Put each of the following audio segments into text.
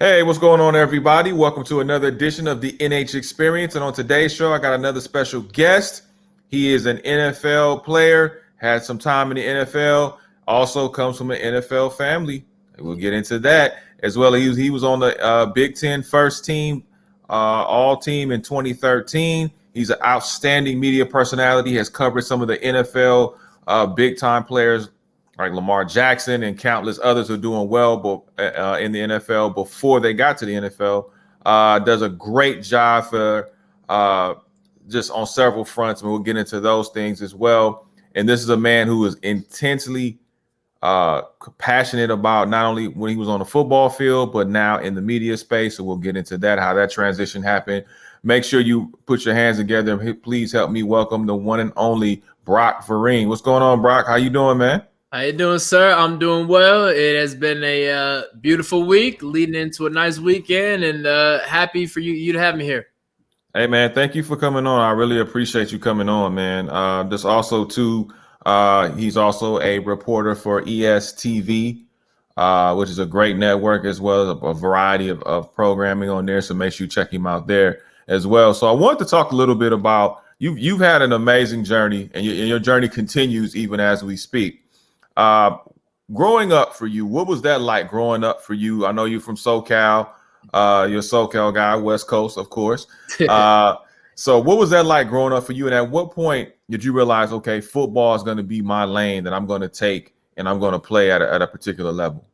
Hey, what's going on, everybody? Welcome to another edition of the NH Experience. And on today's show, I got another special guest. He is an NFL player, had some time in the NFL, also comes from an NFL family. We'll get into that as well. He was on the Big Ten first team, all team in 2013. He's an outstanding media personality, has covered some of the NFL big time players like Lamar Jackson and countless others who are doing well in the NFL before they got to the NFL. Does a great job for just on several fronts, and we'll get into those things as well. And this is a man who is intensely passionate about not only when he was on the football field, but now in the media space. So we'll get into that, how that transition happened. Make sure you put your hands together and please help me welcome the one and only Brock Vareen. What's going on, Brock? How you doing, man? How you doing, sir? I'm doing well. It has been a beautiful week leading into a nice weekend, and happy for you to have me here. Hey, man, thank you for coming on. I really appreciate you coming on, man. Just also, too, he's also a reporter for ESTV, which is a great network, as well as a variety of programming on there. So make sure you check him out there as well. So I wanted to talk a little bit about you've had an amazing journey, and your journey continues even as we speak. Growing up for you, what was that like growing up for you? I know you're from SoCal. You're a SoCal guy, West Coast, of course. So what was that like growing up for you? And at what point did you realize, okay, football is going to be my lane that I'm going to take and I'm going to play at a particular level?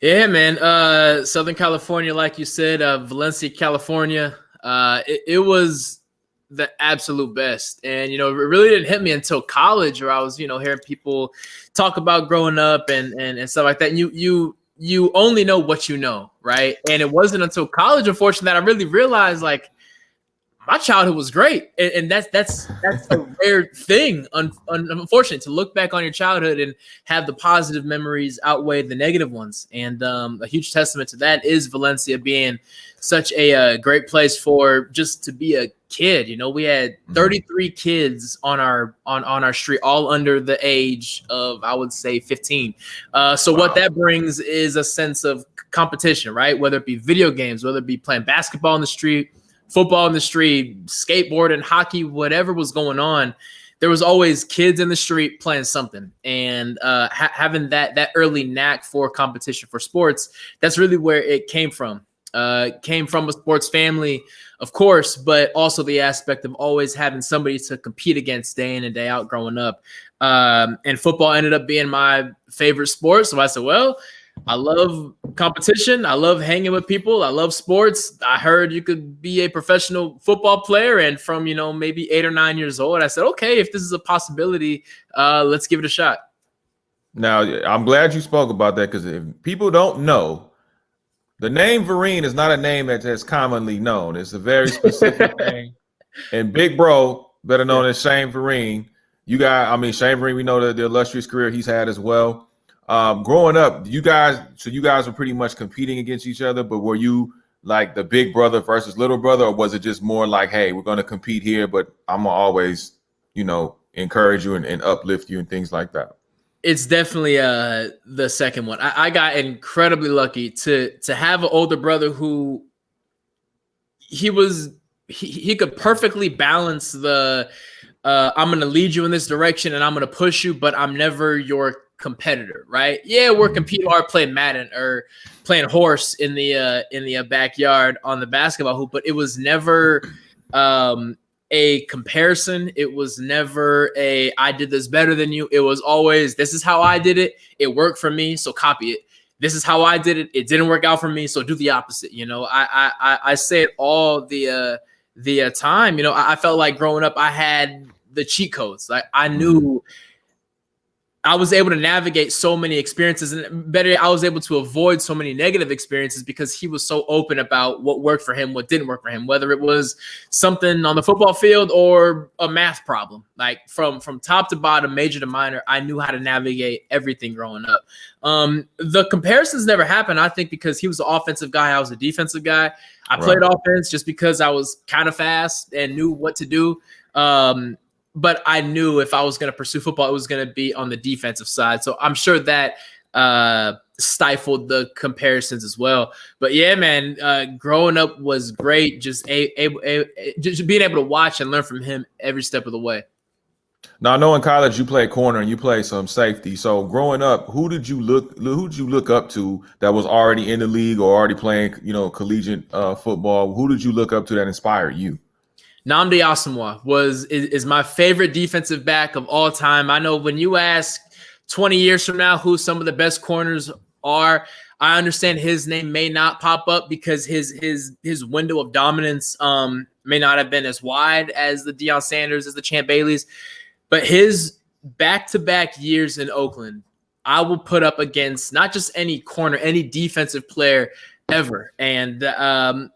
Yeah, man. Southern California, like you said, Valencia, California. It was the absolute best. And, it really didn't hit me until college, where I was, hearing people talk about growing up and stuff like that. And you only know what you know, right? And it wasn't until college, unfortunately, that I really realized, like, my childhood was great. And that's a rare thing, unfortunately, to look back on your childhood and have the positive memories outweigh the negative ones. And a huge testament to that is Valencia being such a great place for just to be a kid. We had 33 kids on our street, all under the age of, I would say, 15. So what that brings is a sense of competition, right? Whether it be video games, whether it be playing basketball in the street, football in the street, skateboarding, hockey, whatever was going on, there was always kids in the street playing something. And having that early knack for competition for sports, that's really where it came from. Came from a sports family, of course, but also the aspect of always having somebody to compete against day in and day out growing up. And football ended up being my favorite sport. So I said, well, I love competition. I love hanging with people. I love sports. I heard you could be a professional football player. And from, maybe 8 or 9 years old, I said, okay, if this is a possibility, let's give it a shot. Now, I'm glad you spoke about that, because if people don't know, the name Vareen is not a name that's commonly known. It's a very specific name. And Big Bro, better known as Shane Vareen, Shane Vareen, we know the illustrious career he's had as well. Growing up, you guys were pretty much competing against each other, but were you like the big brother versus little brother, or was it just more like, hey, we're going to compete here, but I'm going to always, encourage you and uplift you and things like that? It's definitely the second one. I got incredibly lucky to have an older brother who he could perfectly balance the I'm going to lead you in this direction and I'm going to push you, but I'm never your competitor, right? Yeah, we're competing hard playing Madden or playing horse in the backyard on the basketball hoop, but it was never a comparison. It was never I did this better than you. It was always, this is how I did it. It worked for me, so copy it. This is how I did it. It didn't work out for me, so do the opposite. I say it all the time. I felt like growing up, I had the cheat codes. Like I knew I was able to navigate so many experiences, and better, I was able to avoid so many negative experiences because he was so open about what worked for him, what didn't work for him, whether it was something on the football field or a math problem. Like from top to bottom, major to minor, I knew how to navigate everything growing up. The comparisons never happened, I think, because he was an offensive guy, I was a defensive guy. I played offense just because I was kind of fast and knew what to do. But I knew if I was going to pursue football, it was going to be on the defensive side. So I'm sure that stifled the comparisons as well. But yeah, man, growing up was great. Just just being able to watch and learn from him every step of the way. Now I know in college you played corner and you played some safety. So growing up, who did you look up to that was already in the league or already playing, collegiate football? Who did you look up to that inspired you? Nnamdi Asomugha is my favorite defensive back of all time. I know when you ask 20 years from now who some of the best corners are, I understand his name may not pop up because his window of dominance may not have been as wide as the Deion Sanders, as the Champ Baileys, but his back-to-back years in Oakland, I will put up against not just any corner, any defensive player ever. And, I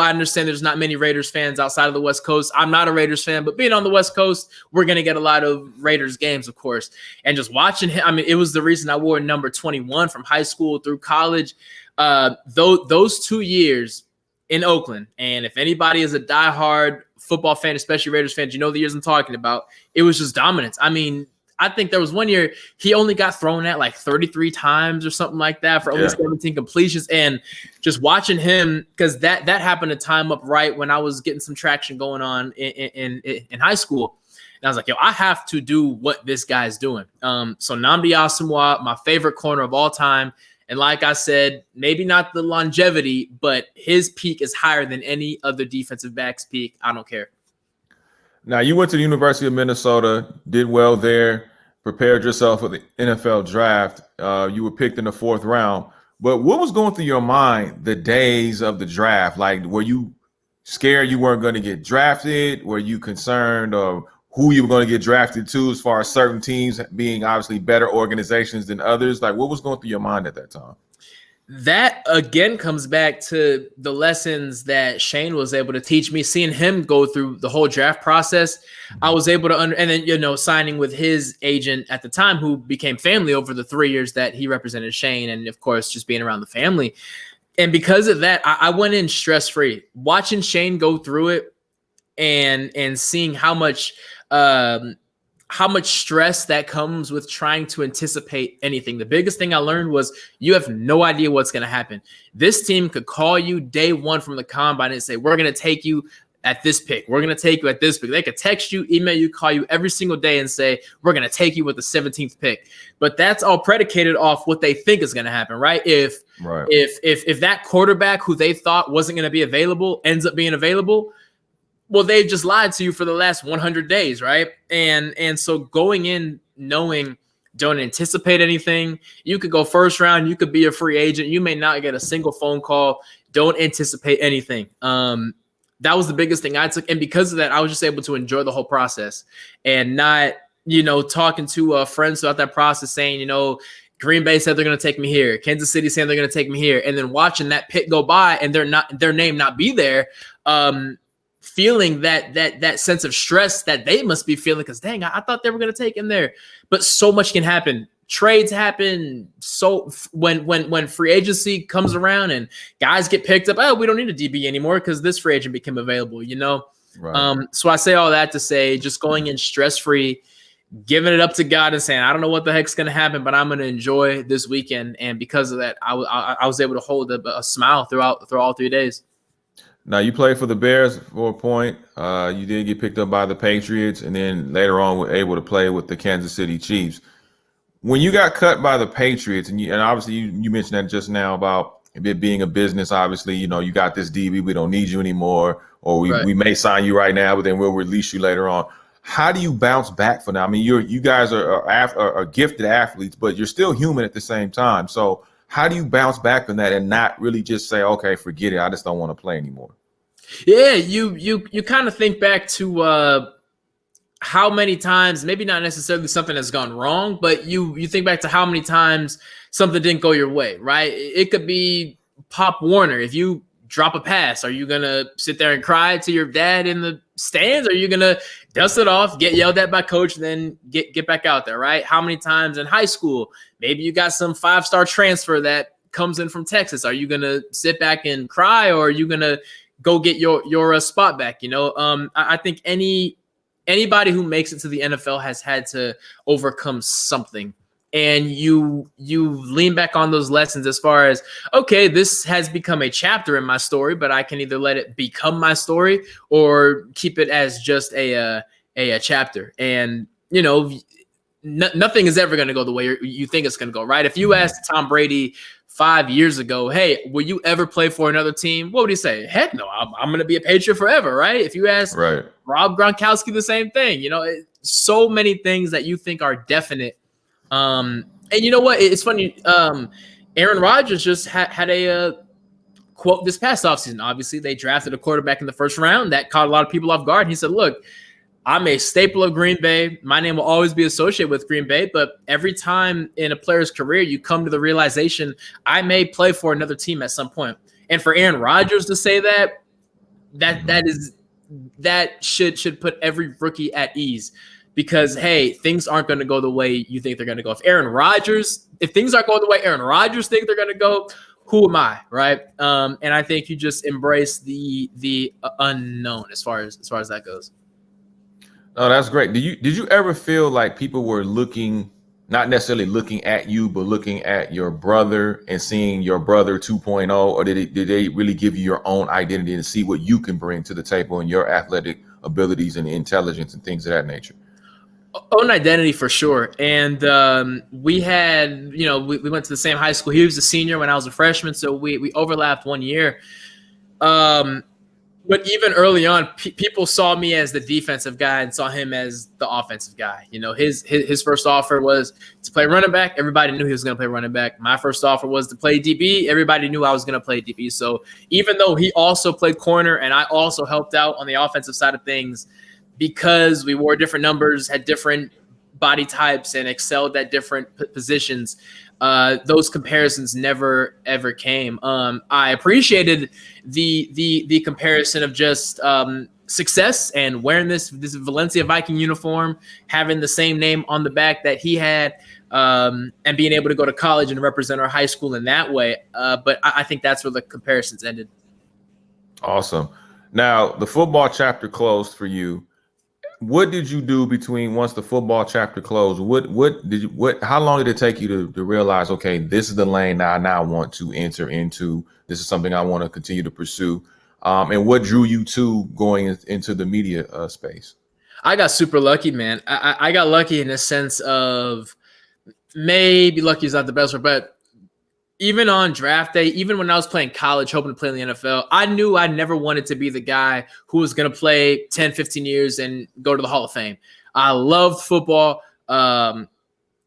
understand there's not many Raiders fans outside of the West Coast. I'm not a Raiders fan, but being on the West Coast, we're going to get a lot of Raiders games, of course. And just watching him, I mean, it was the reason I wore number 21 from high school through college. Those 2 years in Oakland, and if anybody is a diehard football fan, especially Raiders fans, you know the years I'm talking about, it was just dominance. I mean, I think there was one year he only got thrown at like 33 times or something like that for only 17 completions. And just watching him, because that happened to time up right when I was getting some traction going on in high school. And I was like, yo, I have to do what this guy's doing. So Nnamdi Asomugha, my favorite corner of all time. And like I said, maybe not the longevity, but his peak is higher than any other defensive back's peak. I don't care. Now you went to the University of Minnesota, did well there, prepared yourself for the NFL draft. You were picked in the 4th round. But what was going through your mind the days of the draft? Like, were you scared you weren't going to get drafted? Were you concerned of who you were going to get drafted to, as far as certain teams being obviously better organizations than others? Like, what was going through your mind at that time? That again comes back to the lessons that Shane was able to teach me, seeing him go through the whole draft process. I was able to and then, signing with his agent at the time, who became family over the 3 years that he represented Shane. And of course, just being around the family. And because of that, I went in stress-free, watching Shane go through it and seeing how much stress that comes with trying to anticipate anything. The biggest thing I learned was you have no idea what's going to happen. This team could call you day one from the combine and say, we're going to take you at this pick. We're going to take you at this pick. They could text you, email you, call you every single day and say, we're going to take you with the 17th pick. But that's all predicated off what they think is going to happen, right? If that quarterback who they thought wasn't going to be available ends up being available, well, they've just lied to you for the last 100 days, right? And so going in knowing don't anticipate anything. You could go 1st round. You could be a free agent. You may not get a single phone call. Don't anticipate anything. That was the biggest thing I took. And because of that, I was just able to enjoy the whole process and not, talking to friends throughout that process saying, Green Bay said they're going to take me here. Kansas City saying they're going to take me here. And then watching that pick go by and their name not be there. Feeling that sense of stress that they must be feeling because dang, I thought they were going to take him there, but so much can happen. Trades happen. So when free agency comes around and guys get picked up, we don't need a DB anymore because this free agent became available. Right. So I say all that to say, just going in stress free, giving it up to God and saying, I don't know what the heck's going to happen, but I'm going to enjoy this weekend. And because of that, I was able to hold a smile through all 3 days. Now, you played for the Bears for a point. You did get picked up by the Patriots, and then later on were able to play with the Kansas City Chiefs. When you got cut by the Patriots, and obviously you mentioned that just now about it being a business, obviously, you got this DB, we don't need you anymore, or we may sign you right now, but then we'll release you later on. How do you bounce back from that? I mean, you guys are gifted athletes, but you're still human at the same time. So how do you bounce back from that and not really just say, okay, forget it, I just don't want to play anymore? Yeah, you kind of think back to how many times, maybe not necessarily something has gone wrong, but you think back to how many times something didn't go your way, right? It could be Pop Warner. If you drop a pass, are you going to sit there and cry to your dad in the stands? Or are you going to dust it off, get yelled at by coach, and then get back out there, right? How many times in high school, maybe you got some 5-star transfer that comes in from Texas. Are you going to sit back and cry, or are you going to go get your spot back? I think anybody who makes it to the NFL has had to overcome something and you lean back on those lessons as far as, okay, this has become a chapter in my story, but I can either let it become my story or keep it as just a chapter. And nothing is ever going to go the way you think it's going to go, right? If you asked Tom Brady 5 years ago, hey, will you ever play for another team? What would he say? Heck no, I'm going to be a Patriot forever, right? If you ask Rob Gronkowski the same thing, so many things that you think are definite. And you know what? It's funny. Aaron Rodgers just had a quote this past offseason. Obviously, they drafted a quarterback in the first round that caught a lot of people off guard. He said, look, I'm a staple of Green Bay. My name will always be associated with Green Bay, but every time in a player's career, you come to the realization I may play for another team at some point. And for Aaron Rodgers to say that should put every rookie at ease, because hey, things aren't going to go the way you think they're going to go. If things aren't going the way Aaron Rodgers think they're going to go, who am I, right? And I think you just embrace the unknown as far as that goes. Oh, that's great. Did you ever feel like people were looking, not necessarily looking at you, but looking at your brother and seeing your brother 2.0, or did they really give you your own identity and see what you can bring to the table and your athletic abilities and intelligence and things of that nature? Own identity for sure. And we had, we went to the same high school. He was a senior when I was a freshman, so we overlapped 1 year. But even early on, people saw me as the defensive guy and saw him as the offensive guy. His first offer was to play running back. Everybody knew he was going to play running back. My first offer was to play DB. Everybody knew I was going to play DB. So even though he also played corner and I also helped out on the offensive side of things, because we wore different numbers, had different body types, and excelled at different positions, those comparisons never ever came. I appreciated the comparison of just success and wearing this Valencia Viking uniform, having the same name on the back that he had, and being able to go to college and represent our high school in that way. But I think that's where the comparisons ended. Awesome. Now, the football chapter closed for you. What did you do between once the football chapter closed? How long did it take you to realize, okay, this is the lane that I now want to enter into. This is something I want to continue to pursue. And what drew you to going into the media space? I got super lucky, man. I got lucky in the sense of, maybe lucky is not the best word, but even on draft day, even when I was playing college, hoping to play in the NFL, I knew I never wanted to be the guy who was going to play 10, 15 years and go to the Hall of Fame. I loved football, and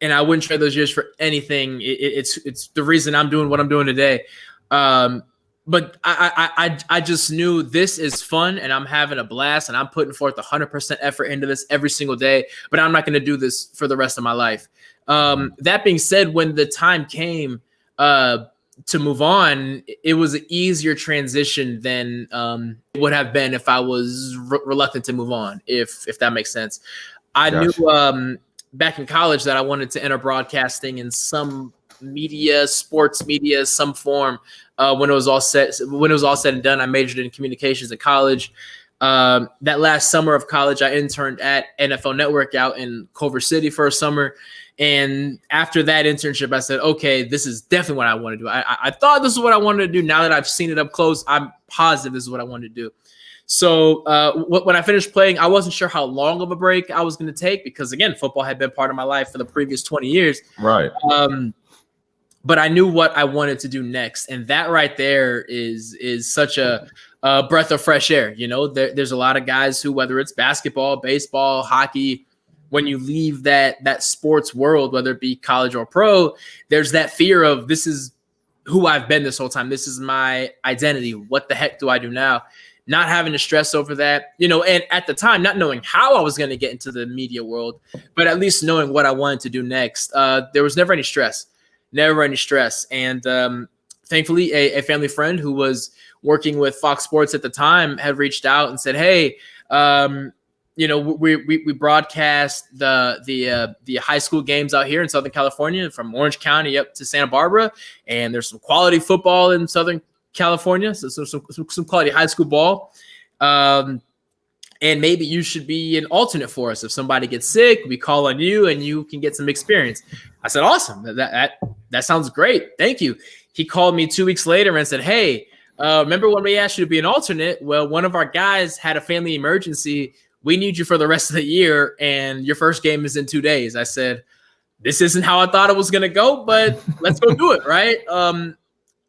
I wouldn't trade those years for anything. It's the reason I'm doing what I'm doing today. But I just knew this is fun, and I'm having a blast, and I'm putting forth 100% effort into this every single day, but I'm not going to do this for the rest of my life. That being said, when the time came to move on, it was an easier transition than it would have been if I was reluctant to move on, if that makes sense. I knew back in college that I wanted to enter broadcasting in some media, sports media, some form. When it was all said and done, I majored in communications at college. That last summer of college, I interned at NFL Network out in Culver City for a summer. And after that internship, I said, okay, this is definitely what I want to do. I thought this is what I wanted to do. Now that I've seen it up close, I'm positive this is what I wanted to do. So when I finished playing, I wasn't sure how long of a break I was going to take because, again, football had been part of my life for the previous 20 years. Right. But I knew what I wanted to do next. And that right there is such a breath of fresh air. There's a lot of guys who, whether it's basketball, baseball, hockey, when you leave that sports world, whether it be college or pro, there's that fear of, this is who I've been this whole time. This is my identity. What the heck do I do now? Not having to stress over that, and at the time, not knowing how I was going to get into the media world, but at least knowing what I wanted to do next. There was never any stress. And thankfully, a family friend who was working with Fox Sports at the time had reached out and said, hey, we broadcast the high school games out here in Southern California, from Orange County up to Santa Barbara, and there's some quality football in Southern California, so some quality high school ball. and maybe you should be an alternate for us. If somebody gets sick, we call on you and you can get some experience. I said, awesome. That sounds great. Thank you. He called me 2 weeks later and said, hey, remember when we asked you to be an alternate? Well, one of our guys had a family emergency. We need you for the rest of the year, and your first game is in 2 days. I said, this isn't how I thought it was going to go, but let's go do it, right?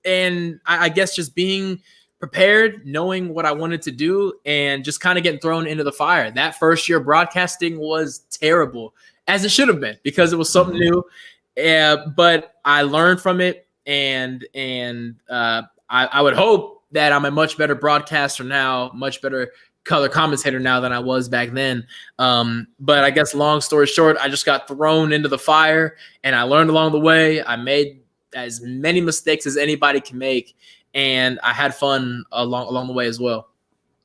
And I guess just being prepared, knowing what I wanted to do, and just kind of getting thrown into the fire. That first year broadcasting was terrible, as it should have been, because it was something new. But I learned from it, and I would hope that I'm a much better broadcaster now, much better color commentator now than I was back then. But I guess long story short, I just got thrown into the fire, and I learned along the way. I made as many mistakes as anybody can make, and I had fun along the way as well.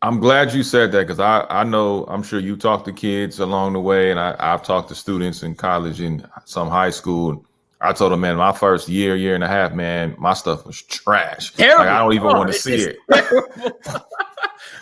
I'm glad you said that, because I know, I'm sure you talked to kids along the way, and I've talked to students in college and some high school. I told them, man, my first year and a half, man, my stuff was trash. Terrible. Like, I don't even want to see it.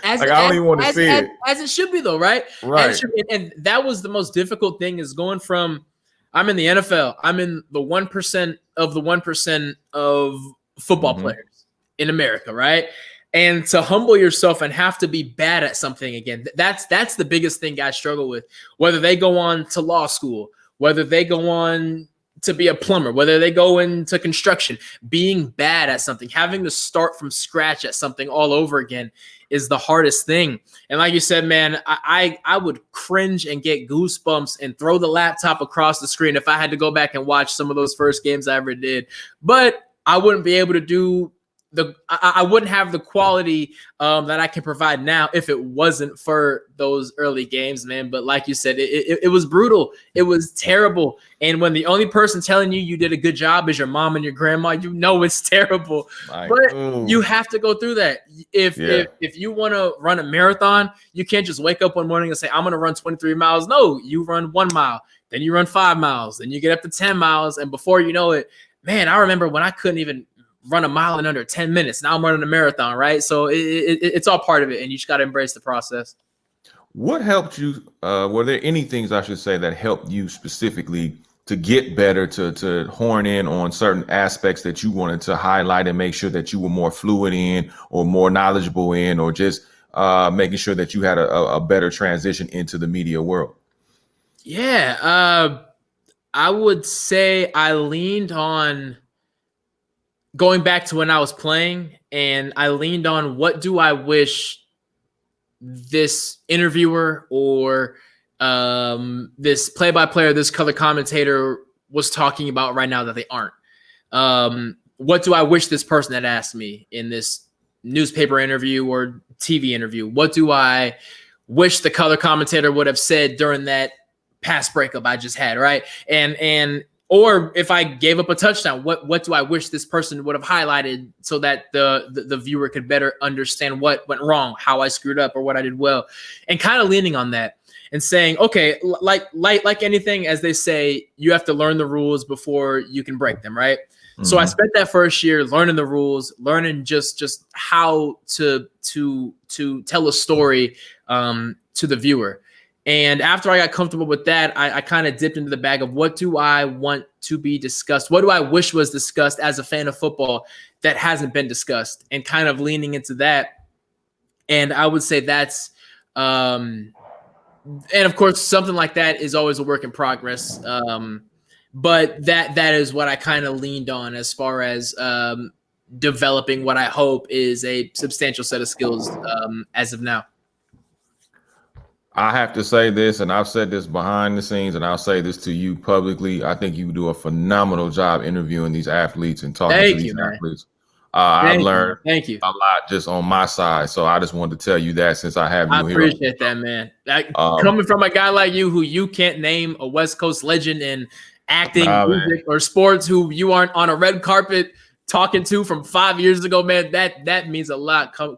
I don't even want to see it. As it should be, though, right? Right. And that was the most difficult thing, is going from, I'm in the NFL, I'm in the 1% of the 1% of football players in America, right? And to humble yourself and have to be bad at something again, that's the biggest thing guys struggle with. Whether they go on to law school, whether they go on to be a plumber, whether they go into construction, being bad at something, having to start from scratch at something all over again is the hardest thing. And like you said, man, I would cringe and get goosebumps and throw the laptop across the screen if I had to go back and watch some of those first games I ever did. But I wouldn't be able to do I wouldn't have the quality that I can provide now if it wasn't for those early games, man. But like you said, it was brutal. It was terrible. And when the only person telling you did a good job is your mom and your grandma, you know it's terrible. But you have to go through that. If you want to run a marathon, you can't just wake up one morning and say, I'm going to run 23 miles. No, you run 1 mile, then you run 5 miles, then you get up to 10 miles. And before you know it, man, I remember when I couldn't even run a mile in under 10 minutes. Now I'm running a marathon, right? So it's all part of it, and you just got to embrace the process. What helped you? Were there any things, I should say, that helped you specifically to get better, to horn in on certain aspects that you wanted to highlight and make sure that you were more fluid in, or more knowledgeable in, or just making sure that you had a better transition into the media world? Yeah, I would say I leaned on going back to when I was playing, and I leaned on, what do I wish this interviewer or this play-by-player, this color commentator was talking about right now that they aren't? What do I wish this person had asked me in this newspaper interview or TV interview? What do I wish the color commentator would have said during that pass breakup I just had, right? Or if I gave up a touchdown, what do I wish this person would have highlighted so that the viewer could better understand what went wrong, how I screwed up, or what I did well, and kind of leaning on that and saying, okay, like anything, as they say, you have to learn the rules before you can break them, right? Mm-hmm. So I spent that first year learning the rules, learning just how to tell a story to the viewer. And after I got comfortable with that, I kind of dipped into the bag of, what do I want to be discussed? What do I wish was discussed as a fan of football that hasn't been discussed? And kind of leaning into that. And I would say that's, and of course, something like that is always a work in progress. But that is what I kind of leaned on as far as developing what I hope is a substantial set of skills as of now. I have to say this, and I've said this behind the scenes, and I'll say this to you publicly. I think you do a phenomenal job interviewing these athletes and talking to these athletes. I've learned a lot just on my side. So I just wanted to tell you that, since I have you here. I appreciate that, man. Coming from a guy like you, who you can't name a West Coast legend in acting, music, or sports, who you aren't on a red carpet talking to from 5 years ago, man, that means a lot. Come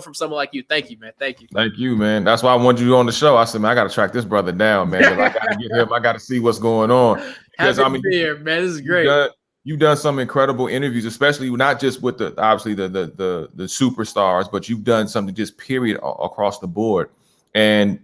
from someone like you. Thank you, man. Thank you. Thank you, man. That's why I wanted you on the show. I said, man, I got to track this brother down, man. I got to get him. I got to see what's going on. Because Happy to be here, man. This is great. You've done some incredible interviews, especially not just with obviously the superstars, but you've done something just period across the board. And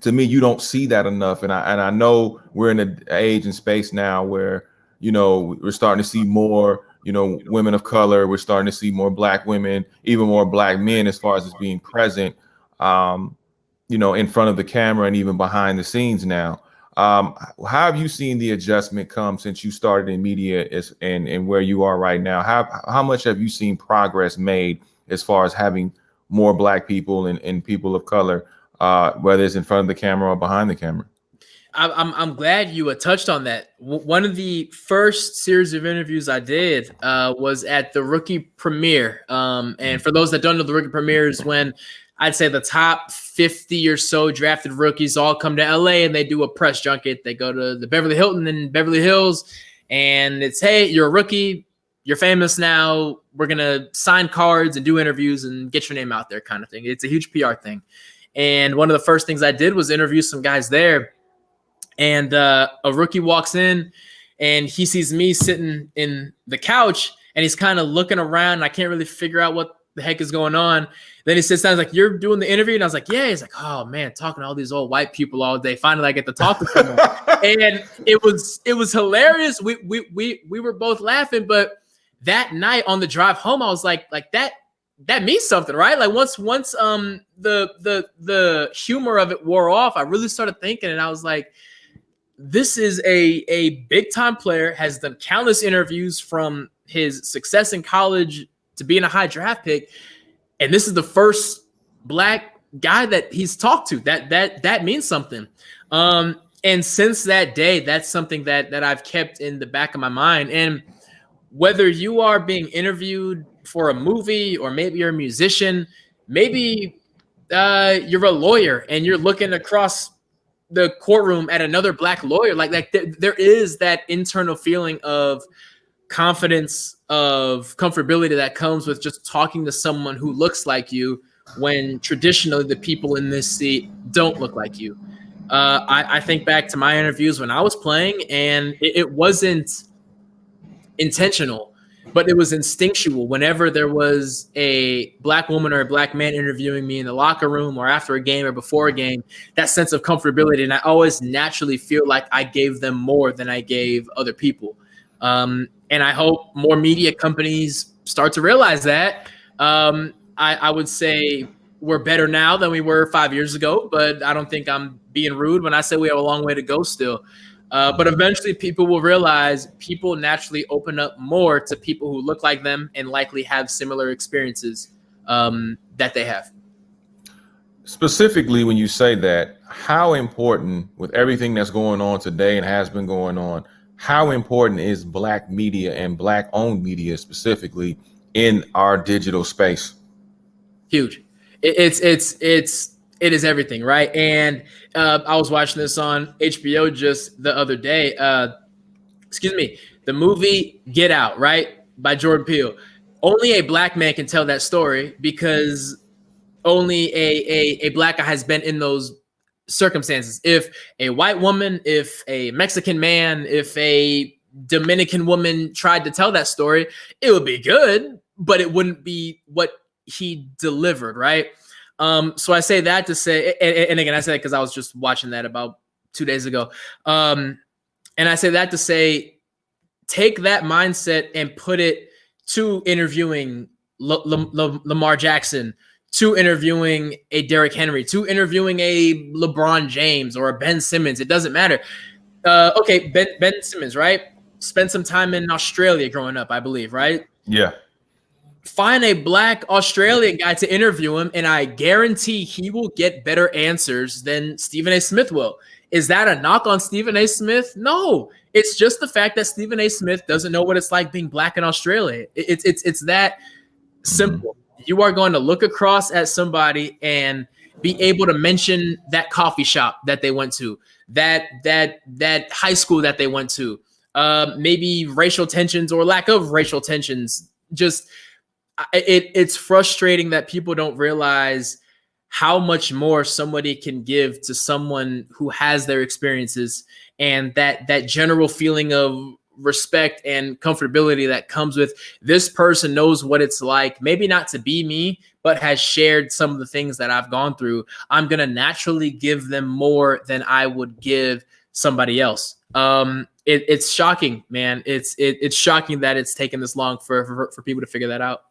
to me, you don't see that enough. And I know we're in an age and space now where, we're starting to see more, women of color. We're starting to see more Black women, even more Black men, as far as being present, in front of the camera and even behind the scenes now. How have you seen the adjustment come since you started in media and where you are right now? How much have you seen progress made as far as having more Black people and people of color, whether it's in front of the camera or behind the camera? I'm glad you touched on that. One of the first series of interviews I did was at the rookie premiere. And for those that don't know, the rookie premiere is when I'd say the top 50 or so drafted rookies all come to LA and they do a press junket. They go to the Beverly Hilton in Beverly Hills, and it's, hey, you're a rookie, you're famous now, we're going to sign cards and do interviews and get your name out there kind of thing. It's a huge PR thing. And one of the first things I did was interview some guys there. And a rookie walks in and he sees me sitting in the couch and he's kind of looking around. And I can't really figure out what the heck is going on. Then he sits down, he's like, "You're doing the interview?" And I was like, "Yeah." He's like, "Oh man, talking to all these old white people all day. Finally, I get to talk to someone." And it was hilarious. We were both laughing, but that night on the drive home, I was like that means something, right? Like once the humor of it wore off, I really started thinking, and I was like, this is a big time player, has done countless interviews from his success in college to being a high draft pick. And this is the first Black guy that he's talked to. That means something. And since that day, that's something that I've kept in the back of my mind. And whether you are being interviewed for a movie or maybe you're a musician, maybe you're a lawyer and you're looking across the courtroom at another Black lawyer, like there is that internal feeling of confidence, of comfortability that comes with just talking to someone who looks like you when traditionally the people in this seat don't look like you. I think back to my interviews when I was playing, and it wasn't intentional, but it was instinctual. Whenever there was a Black woman or a Black man interviewing me in the locker room or after a game or before a game, that sense of comfortability. And I always naturally feel like I gave them more than I gave other people. And I hope more media companies start to realize that. I would say we're better now than we were 5 years ago, but I don't think I'm being rude when I say we have a long way to go still. But eventually people will realize people naturally open up more to people who look like them and likely have similar experiences that they have. Specifically, when you say that, how important, with everything that's going on today and has been going on, how important is Black media and Black owned media specifically in our digital space? Huge. It is everything, right? And I was watching this on HBO just the other day. The movie Get Out, right, by Jordan Peele. Only a Black man can tell that story because only a Black guy has been in those circumstances. If a white woman, if a Mexican man, if a Dominican woman tried to tell that story, it would be good, but it wouldn't be what he delivered, right? So I say that to say, and again, I say that because I was just watching that about 2 days ago. And I say that to say, take that mindset and put it to interviewing Lamar Jackson, to interviewing a Derrick Henry, to interviewing a LeBron James or a Ben Simmons. It doesn't matter. Okay, Ben Simmons, right? Spent some time in Australia growing up, I believe, right? Yeah. Find a Black Australian guy to interview him, and I guarantee he will get better answers than Stephen A. Smith will. Is that a knock on Stephen A. Smith? No. It's just the fact that Stephen A. Smith doesn't know what it's like being Black in Australia. It's that simple. You are going to look across at somebody and be able to mention that coffee shop that they went to, that high school that they went to, maybe racial tensions or lack of racial tensions. Just it's frustrating that people don't realize how much more somebody can give to someone who has their experiences, and that general feeling of respect and comfortability that comes with this person knows what it's like, maybe not to be me, but has shared some of the things that I've gone through, I'm going to naturally give them more than I would give somebody else. It's shocking, man. It's shocking that it's taken this long for people to figure that out.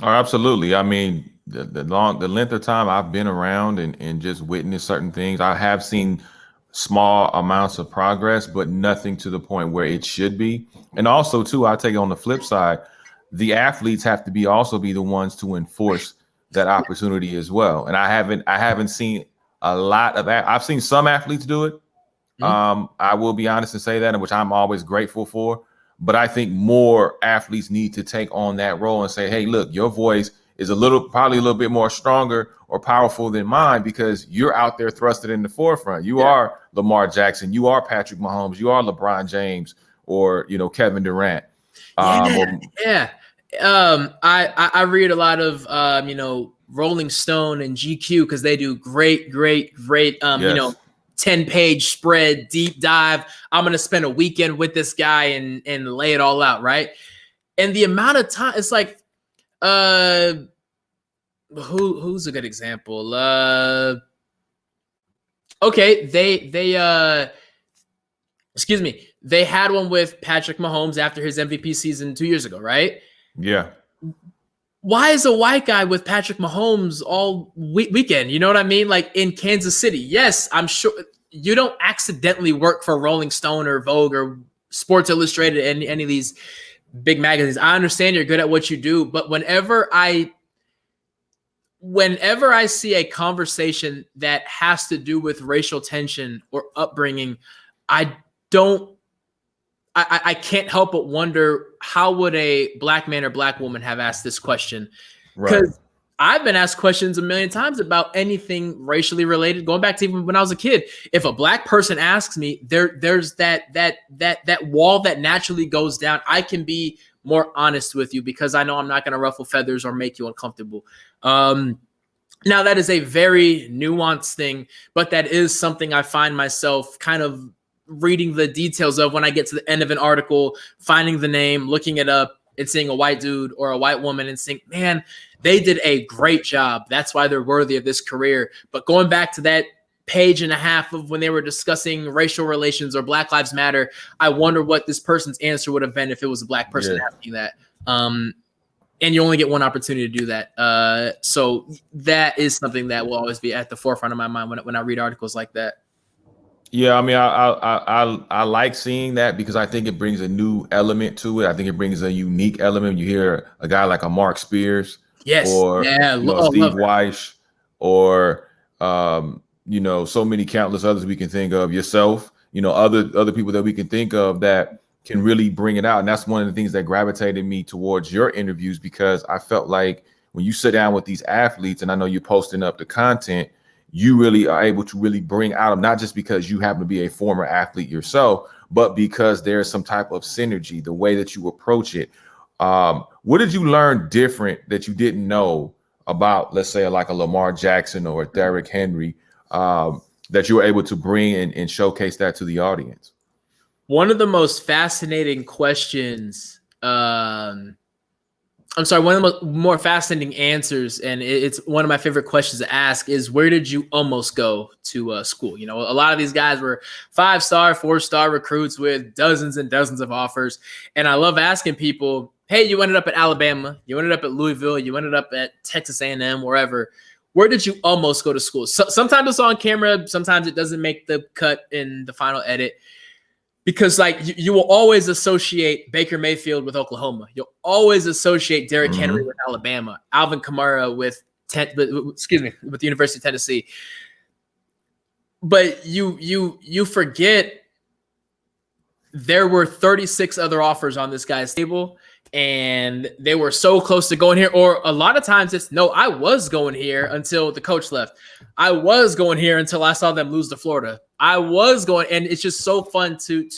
Oh, absolutely. I mean, the length of time I've been around and just witnessed certain things, I have seen small amounts of progress, but nothing to the point where it should be. And also, too, I take it on the flip side, the athletes have to be the ones to enforce that opportunity as well. And I haven't seen a lot of I've seen some athletes do it. I will be honest and say that, which I'm always grateful for. But I think more athletes need to take on that role and say, hey, look, your voice is probably a little bit more stronger or powerful than mine because you're out there thrusted in the forefront. You are Lamar Jackson. You are Patrick Mahomes. You are LeBron James or, Kevin Durant. I read a lot of, Rolling Stone and GQ because they do great, 10-page spread, deep dive. I'm going to spend a weekend with this guy and lay it all out, right? And the amount of time, it's like, who's a good example? Okay, they had one with Patrick Mahomes after his MVP season 2 years ago, right? Yeah. Why is a white guy with Patrick Mahomes all weekend? You know what I mean? Like in Kansas City. Yes, I'm sure you don't accidentally work for Rolling Stone or Vogue or Sports Illustrated, any of these big magazines. I understand you're good at what you do, but whenever I see a conversation that has to do with racial tension or upbringing, I can't help but wonder, how would a black man or black woman have asked this question? Because I've been asked questions a million times about anything racially related, going back to even when I was a kid. If a black person asks me, there's that wall that naturally goes down. I can be more honest with you because I know I'm not going to ruffle feathers or make you uncomfortable. Now, that is a very nuanced thing, but that is something I find myself kind of reading the details of when I get to the end of an article, finding the name, looking it up, and seeing a white dude or a white woman and saying, man, they did a great job. That's why they're worthy of this career. But going back to that page and a half of when they were discussing racial relations or Black Lives Matter, I wonder what this person's answer would have been if it was a black person asking that. And you only get one opportunity to do that. So that is something that will always be at the forefront of my mind when I read articles like that. Yeah, I mean, I like seeing that because I think it brings a new element to it. I think it brings a unique element. You hear a guy like a Mark Spears, or Steve Weish, or so many countless others we can think of. Yourself, other people that we can think of that can really bring it out. And that's one of the things that gravitated me towards your interviews, because I felt like when you sit down with these athletes, and I know you're posting up the content, you really are able to really bring out them, not just because you happen to be a former athlete yourself, but because there's some type of synergy, the way that you approach it. What did you learn different that you didn't know about, let's say, like a Lamar Jackson or a Derrick Henry, that you were able to bring and showcase that to the audience? One of the most fascinating questions, one of the more fascinating answers, and it's one of my favorite questions to ask, is where did you almost go to school? A lot of these guys were 5-star, 4-star recruits with dozens and dozens of offers. And I love asking people, hey, you ended up at Alabama, you ended up at Louisville, you ended up at Texas A&M, wherever. Where did you almost go to school? Sometimes it's on camera, sometimes it doesn't make the cut in the final edit. Because you will always associate Baker Mayfield with Oklahoma. You'll always associate Derrick Henry with Alabama, Alvin Kamara with the University of Tennessee. But you forget there were 36 other offers on this guy's table, and they were so close to going here. Or a lot of times it's, no, I was going here until the coach left. I was going here until I saw them lose to Florida. I was going, and it's just so fun to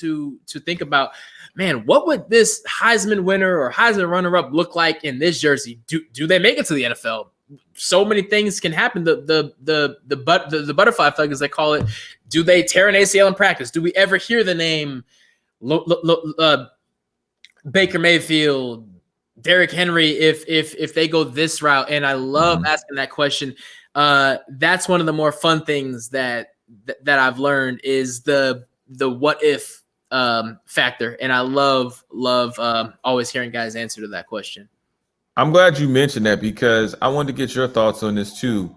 think about, man, what would this Heisman winner or Heisman runner-up look like in this jersey? Do they make it to the NFL? So many things can happen. The butterfly effect, as they call it. Do they tear an ACL in practice? Do we ever hear the name Baker Mayfield, Derrick Henry, if they go this route, and I love asking that question. That's one of the more fun things that I've learned is the what if factor, and I love always hearing guys answer to that question. I'm glad you mentioned that because I wanted to get your thoughts on this too.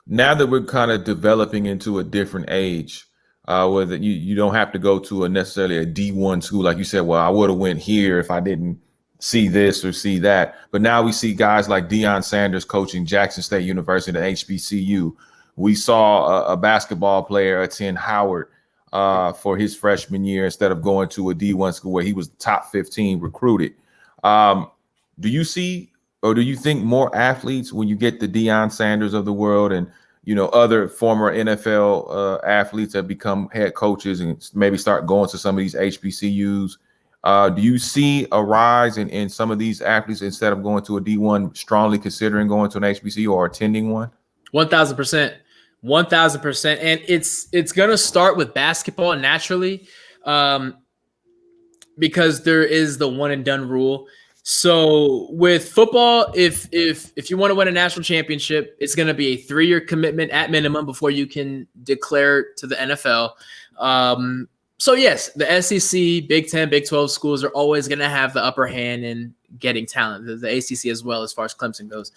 Now that we're kind of developing into a different age, where you don't have to go to necessarily a D1 school like you said. Well, I would have went here if I didn't see this or see that. But now we see guys like Deion Sanders coaching Jackson State University at HBCU. We saw a basketball player attend Howard for his freshman year instead of going to a D1 school where he was top 15 recruited. Do you see, or do you think more athletes, when you get the Deion Sanders of the world and other former NFL athletes that become head coaches and maybe start going to some of these HBCUs, do you see a rise in some of these athletes instead of going to a D1, strongly considering going to an HBCU or attending one? 1,000%, 1,000%, and it's gonna start with basketball naturally, because there is the one and done rule. So with football, if you want to win a national championship, it's going to be a 3-year commitment at minimum before you can declare to the NFL. So yes, the SEC, Big 10, Big 12 schools are always going to have the upper hand in getting talent. The ACC as well, as far as Clemson goes.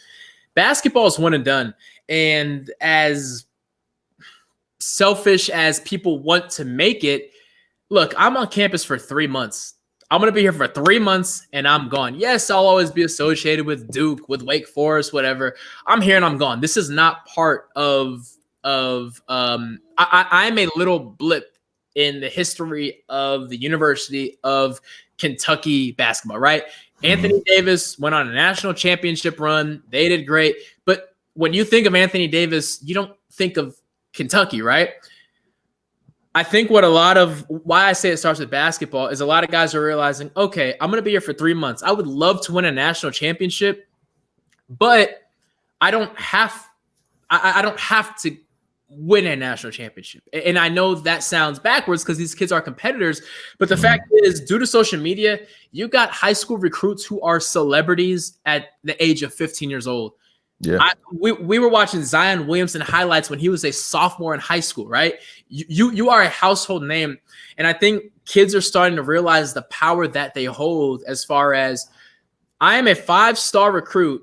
Basketball is one and done. And as selfish as people want to make it, look, I'm on campus for 3 months. I'm going to be here for 3 months and I'm gone. Yes, I'll always be associated with Duke, with Wake Forest, whatever. I'm here and I'm gone. This is not part of I'm a little blip in the history of the University of Kentucky basketball, right? Anthony Davis went on a national championship run. They did great. But when you think of Anthony Davis, you don't think of Kentucky, right? I think why I say it starts with basketball is a lot of guys are realizing, okay, I'm going to be here for 3 months. I would love to win a national championship, but I don't have to win a national championship. And I know that sounds backwards because these kids are competitors, but the fact is, due to social media, you got high school recruits who are celebrities at the age of 15 years old. Yeah, we were watching Zion Williamson highlights when he was a sophomore in high school, right? You are a household name. And I think kids are starting to realize the power that they hold as far as, I am a 5-star recruit.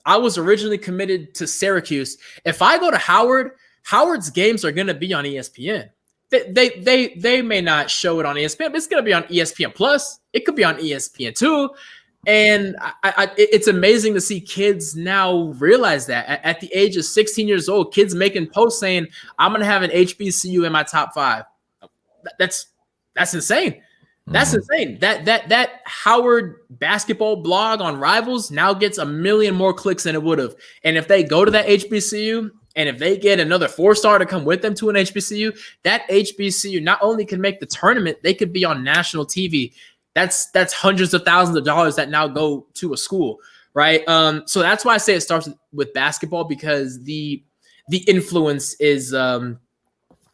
I was originally committed to Syracuse. If I go to Howard, Howard's games are going to be on ESPN. They may not show it on ESPN, but it's going to be on ESPN Plus. It could be on ESPN2. And it's amazing to see kids now realize that at the age of 16 years old, kids making posts saying, I'm going to have an HBCU in my top 5. That's insane. That's insane. That Howard basketball blog on Rivals now gets 1 million more clicks than it would have. And if they go to that HBCU, and if they get another 4-star to come with them to an HBCU, that HBCU not only can make the tournament, they could be on national TV. That's hundreds of thousands of dollars that now go to a school, right? So that's why I say it starts with basketball, because the influence is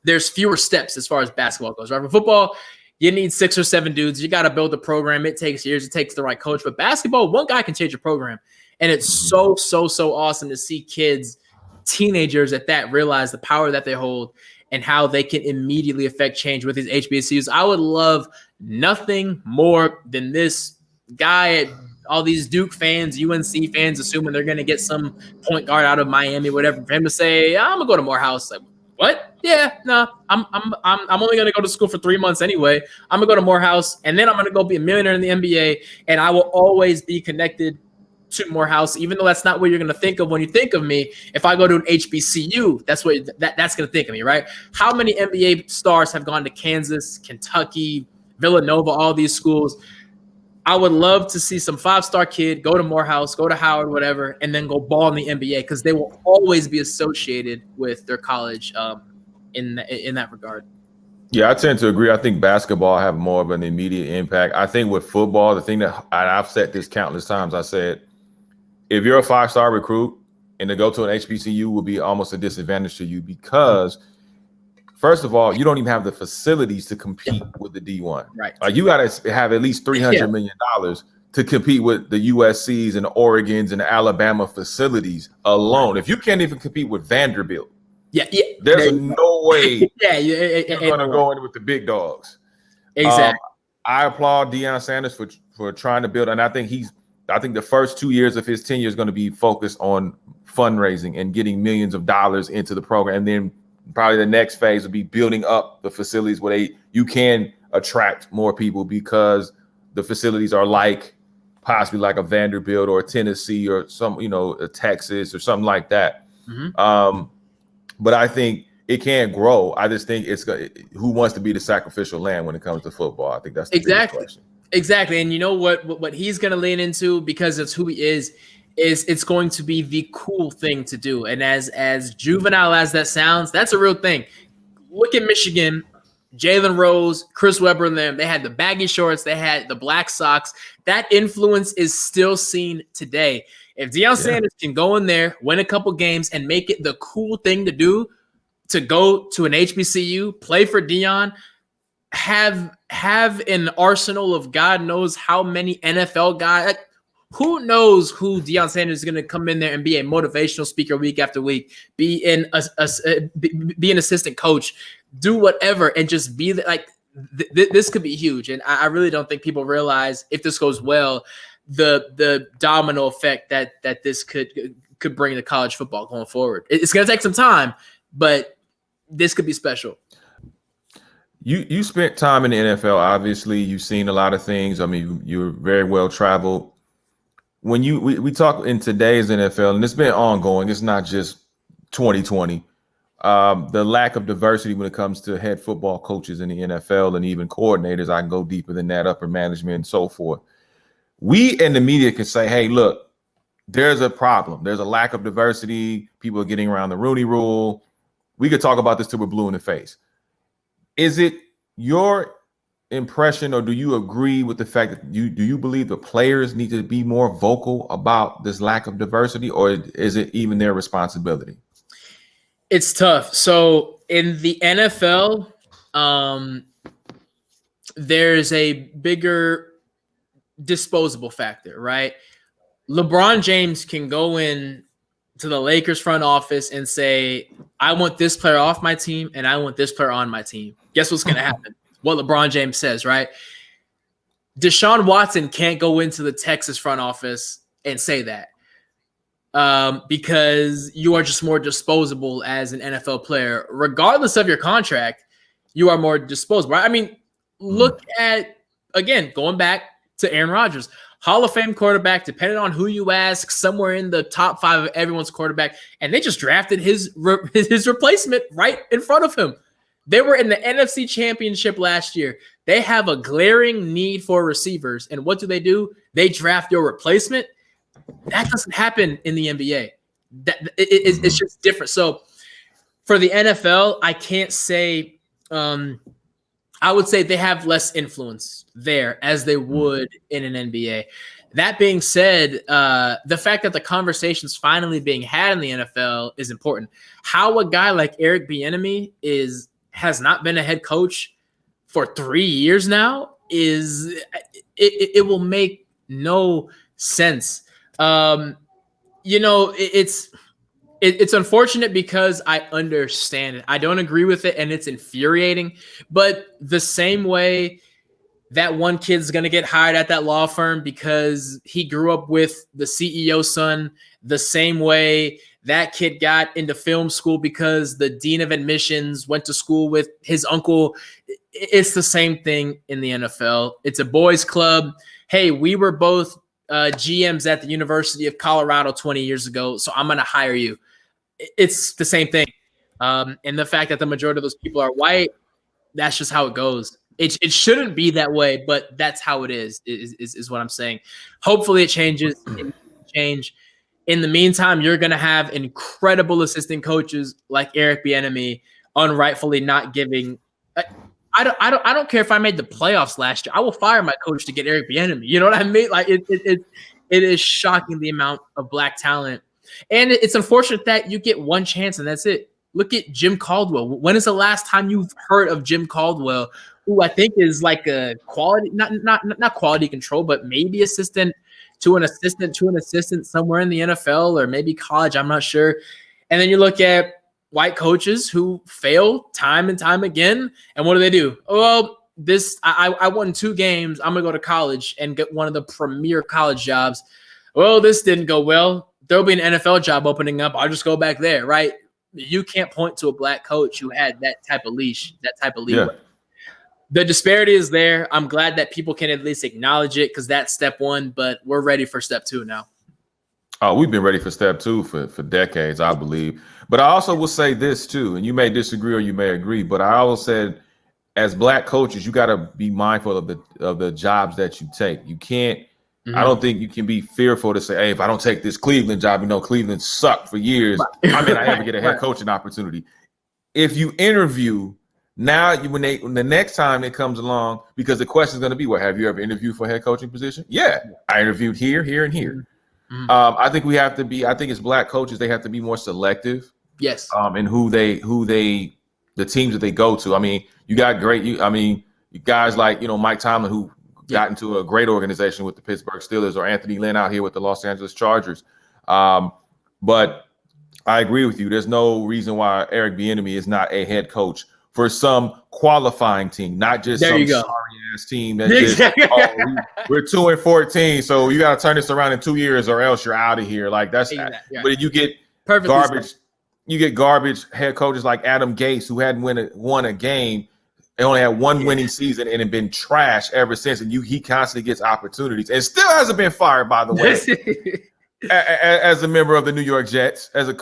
there's fewer steps as far as basketball goes, right? For football, you need 6 or 7 dudes. You got to build a program. It takes years. It takes the right coach. But basketball, one guy can change a program, and it's so awesome to see kids, teenagers at that, realize the power that they hold and how they can immediately affect change with these HBCUs. I would love nothing more than this guy, all these Duke fans, UNC fans, assuming they're going to get some point guard out of Miami, whatever, for him to say, I'm gonna go to Morehouse. Like, what? Yeah, no, I'm only gonna go to school for 3 months anyway. I'm gonna go to Morehouse, and then I'm gonna go be a millionaire in the NBA, and I will always be connected to Morehouse, even though that's not what you're going to think of when you think of me. If I go to an HBCU, that's what that's going to think of me, right? How many NBA stars have gone to Kansas, Kentucky, Villanova, all these schools? I would love to see some 5-star kid go to Morehouse, go to Howard, whatever, and then go ball in the NBA, because they will always be associated with their college in that regard. Yeah, I tend to agree. I think basketball have more of an immediate impact. I think with football, the thing that I've said this countless times, I said, if you're a 5-star recruit and to go to an HBCU will be almost a disadvantage to you, because first of all, you don't even have the facilities to compete with the D1. Right. You got to have at least $300 million to compete with the USC's and the Oregons and the Alabama facilities alone. If you can't even compete with Vanderbilt, there's no way you're going to go in with the big dogs. Exactly. I applaud Deion Sanders for trying to build, and I think the first 2 years of his tenure is going to be focused on fundraising and getting millions of dollars into the program, and then probably the next phase will be building up the facilities where you can attract more people, because the facilities are possibly like a Vanderbilt or a Tennessee or some, a Texas or something like that. Mm-hmm. But I think it can grow. I just think who wants to be the sacrificial lamb when it comes to football? I think that's the biggest question. Exactly. And you know what he's going to lean into, because it's who he is it's going to be the cool thing to do. And as juvenile as that sounds, that's a real thing. Look at Michigan. Jalen Rose, Chris Webber, and them, they had the baggy shorts, they had the black socks. That influence is still seen today. If Deion Sanders can go in there, win a couple games, and make it the cool thing to do, to go to an HBCU, play for Deion, have an arsenal of God knows how many NFL guys. Who knows who Deion Sanders is going to come in there and be a motivational speaker week after week, be an assistant coach, do whatever, and just be this could be huge. And I really don't think people realize, if this goes well, the domino effect that this could bring to college football going forward. It's going to take some time, but this could be special. You spent time in the NFL. Obviously, you've seen a lot of things. I mean, you're very well traveled. When we talk in today's NFL, and it's been ongoing, it's not just 2020. The lack of diversity when it comes to head football coaches in the NFL and even coordinators. I can go deeper than that, upper management and so forth. We in the media can say, hey, look, there's a problem. There's a lack of diversity. People are getting around the Rooney Rule. We could talk about this till we're blue in the face. Is it your impression, or do you agree with the fact that do you believe the players need to be more vocal about this lack of diversity, or is it even their responsibility? It's tough. So in the NFL, there's a bigger disposable factor, right? LeBron James can go in to the Lakers front office and say, I want this player off my team and I want this player on my team. Guess what's going to happen? What LeBron James says, right? Deshaun Watson can't go into the Texas front office and say that. Because you are just more disposable as an NFL player. Regardless of your contract, you are more disposable. Right? I mean, look at, again, going back to Aaron Rodgers, Hall of Fame quarterback, depending on who you ask, somewhere in the top 5 of everyone's quarterback, and they just drafted his replacement right in front of him. They were in the NFC Championship last year. They have a glaring need for receivers, and what do? They draft your replacement. That doesn't happen in the NBA. It's just different. So for the NFL, I can't say I would say they have less influence there as they would in an NBA. That being said, the fact that the conversation's finally being had in the NFL is important. How a guy like Eric Bieniemy has not been a head coach for 3 years now it will make no sense. It's unfortunate because I understand it. I don't agree with it, and it's infuriating. But the same way that one kid's going to get hired at that law firm because he grew up with the CEO's son, the same way that kid got into film school because the dean of admissions went to school with his uncle. It's the same thing in the NFL. It's a boys' club. Hey, we were both GMs at the University of Colorado 20 years ago, so I'm going to hire you. It's the same thing. And the fact that the majority of those people are white, that's just how it goes. It shouldn't be that way, but that's how it is what I'm saying. Hopefully it changes. Change. In the meantime, you're going to have incredible assistant coaches like Eric Bieniemy unrightfully not giving. I don't care if I made the playoffs last year. I will fire my coach to get Eric Bieniemy. You know what I mean? Like it is shocking the amount of black talent, and it's unfortunate that you get one chance and that's it. Look at Jim Caldwell. When is the last time you've heard of Jim Caldwell who I think is like a quality, not quality control, but maybe assistant to an assistant somewhere in the NFL or maybe college. I'm not sure. And then you look at white coaches who fail time and time again. And what do? Well, I won 2 games. I'm gonna go to college and get one of the premier college jobs. Well, this didn't go well. There'll be an NFL job opening up. I'll just go back there, right? You can't point to a black coach who had that type of leash, that type of leeway. Yeah. The disparity is there. I'm glad that people can at least acknowledge it because that's step 1, but we're ready for step 2 now. Oh, we've been ready for step 2 for decades, I believe. But I also will say this too, and you may disagree or you may agree, but I always said as black coaches, you got to be mindful of the jobs that you take. You can't, I don't think you can be fearful to say, hey, if I don't take this Cleveland job, Cleveland sucked for years. I mean, I ever get a head coaching opportunity. If you interview now, when the next time it comes along, because the question is going to be, well, have you ever interviewed for a head coaching position? Yeah, I interviewed here, and here. Mm-hmm. I think we have to be. I think as black coaches, they have to be more selective. Yes. In the teams that they go to. I mean, you got you guys like Mike Tomlin, who got into a great organization with the Pittsburgh Steelers, or Anthony Lynn out here with the Los Angeles Chargers. But I agree with you. There's no reason why Eric Bieniemy is not a head coach for some qualifying team, not just some sorry-ass team that just, we're 2-14, so you got to turn this around in 2 years or else you're out of here. Like that's exactly. But you get garbage. You get garbage head coaches like Adam Gase, who hadn't won a game. They only had one winning season and had been trash ever since. And he constantly gets opportunities and still hasn't been fired, by the way, as a member of the New York Jets, as a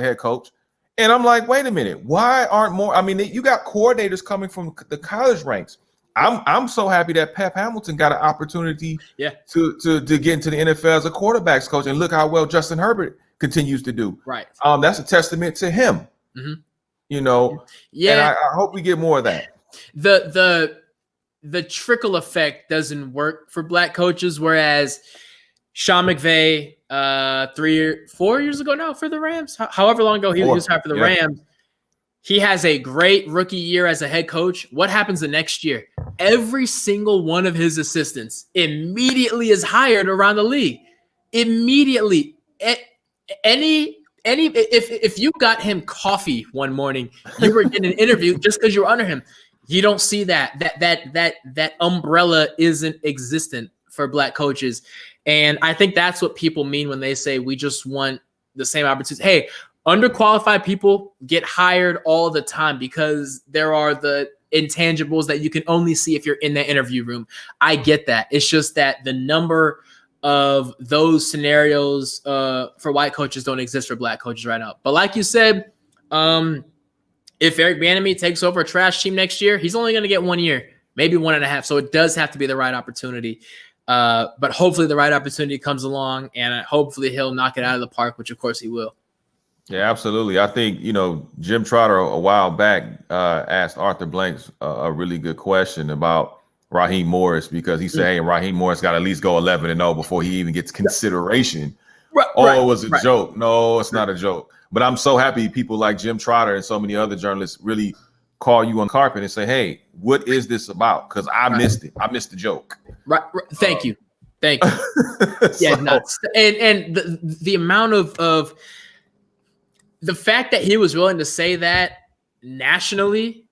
head coach. And I'm like, wait a minute, why aren't more? I mean, you got coordinators coming from the college ranks. I'm so happy that Pep Hamilton got an opportunity to get into the NFL as a quarterbacks coach. And look how well Justin Herbert continues to do. Right. That's a testament to him. Mm-hmm. Yeah. And I hope we get more of that. The trickle effect doesn't work for black coaches, whereas Sean McVay 4 years ago now for the Rams, however long ago he was hired for the Rams, he has a great rookie year as a head coach. What happens the next year? Every single one of his assistants immediately is hired around the league. Immediately. If you got him coffee one morning, you were getting an interview just because you were under him. You don't see that umbrella isn't existent for black coaches. And I think that's what people mean when they say we just want the same opportunities. Hey, underqualified people get hired all the time because there are the intangibles that you can only see if you're in that interview room. I get that. It's just that the number of those scenarios for white coaches don't exist for black coaches right now. But like you said, if Eric Bieniemy takes over a trash team next year, he's only going to get 1 year, maybe 1.5. So it does have to be the right opportunity. But hopefully the right opportunity comes along, and hopefully he'll knock it out of the park, which of course he will. Yeah, absolutely. I think, Jim Trotter a while back asked Arthur Blanks a really good question about Raheem Morris, because he said, hey, Raheem Morris got to at least go 11-0 before he even gets consideration. It was a joke. No, it's not a joke. But I'm so happy people like Jim Trotter and so many other journalists really call you on carpet and say, hey, what is this about? Because I missed it. I missed the joke. Right. Thank you. Yeah, nuts. And the amount of the fact that he was willing to say that nationally,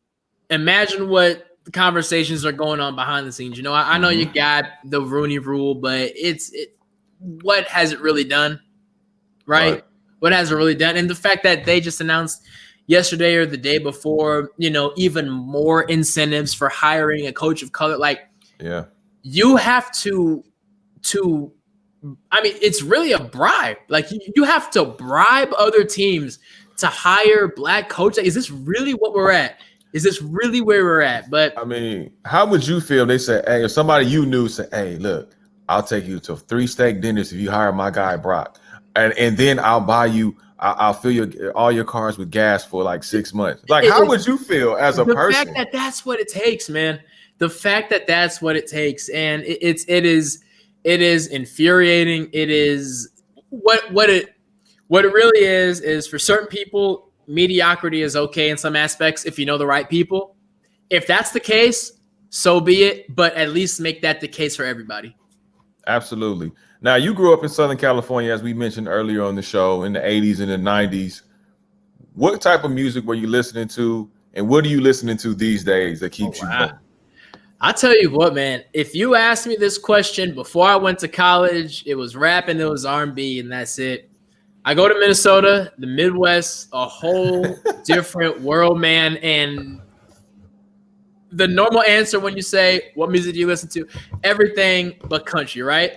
imagine what the conversations are going on behind the scenes. I know you got the Rooney Rule, but what has it really done? Right? What has it really done? And the fact that they just announced yesterday or the day before, even more incentives for hiring a coach of color. Like, you have to I mean, it's really a bribe. Like, you have to bribe other teams to hire black coaches. Is this really what we're at? Is this really where we're at? But I mean, how would you feel if they said, hey, if somebody you knew said, hey, look, I'll take you to 3 steak dinners if you hire my guy Brock, and then I'll buy you, I'll fill all your cars with gas for like 6 months. Like, how would you feel as a person? The fact that that's what it takes, man. The fact that that's what it takes, and it is infuriating. It is what it really is for certain people, mediocrity is okay in some aspects if you know the right people. If that's the case, so be it. But at least make that the case for everybody. Absolutely. Now, you grew up in Southern California, as we mentioned earlier on the show, in the 80s and the 90s. What type of music were you listening to, and what are you listening to these days that keeps you going? I tell you what, man, if you asked me this question before I went to college, it was rap and it was R&B, and that's it. I go to Minnesota, the Midwest, a whole different world, man. And the normal answer when you say, what music do you listen to? Everything but country, right?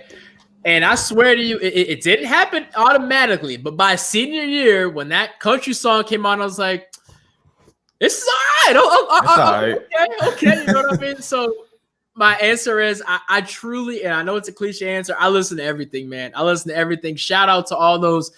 And I swear to you, it didn't happen automatically. But by senior year, when that country song came on, I was like, this is all right. Okay. You know what I mean? So my answer is I truly, and I know it's a cliche answer, I listen to everything, man. I listen to everything. Shout out to all those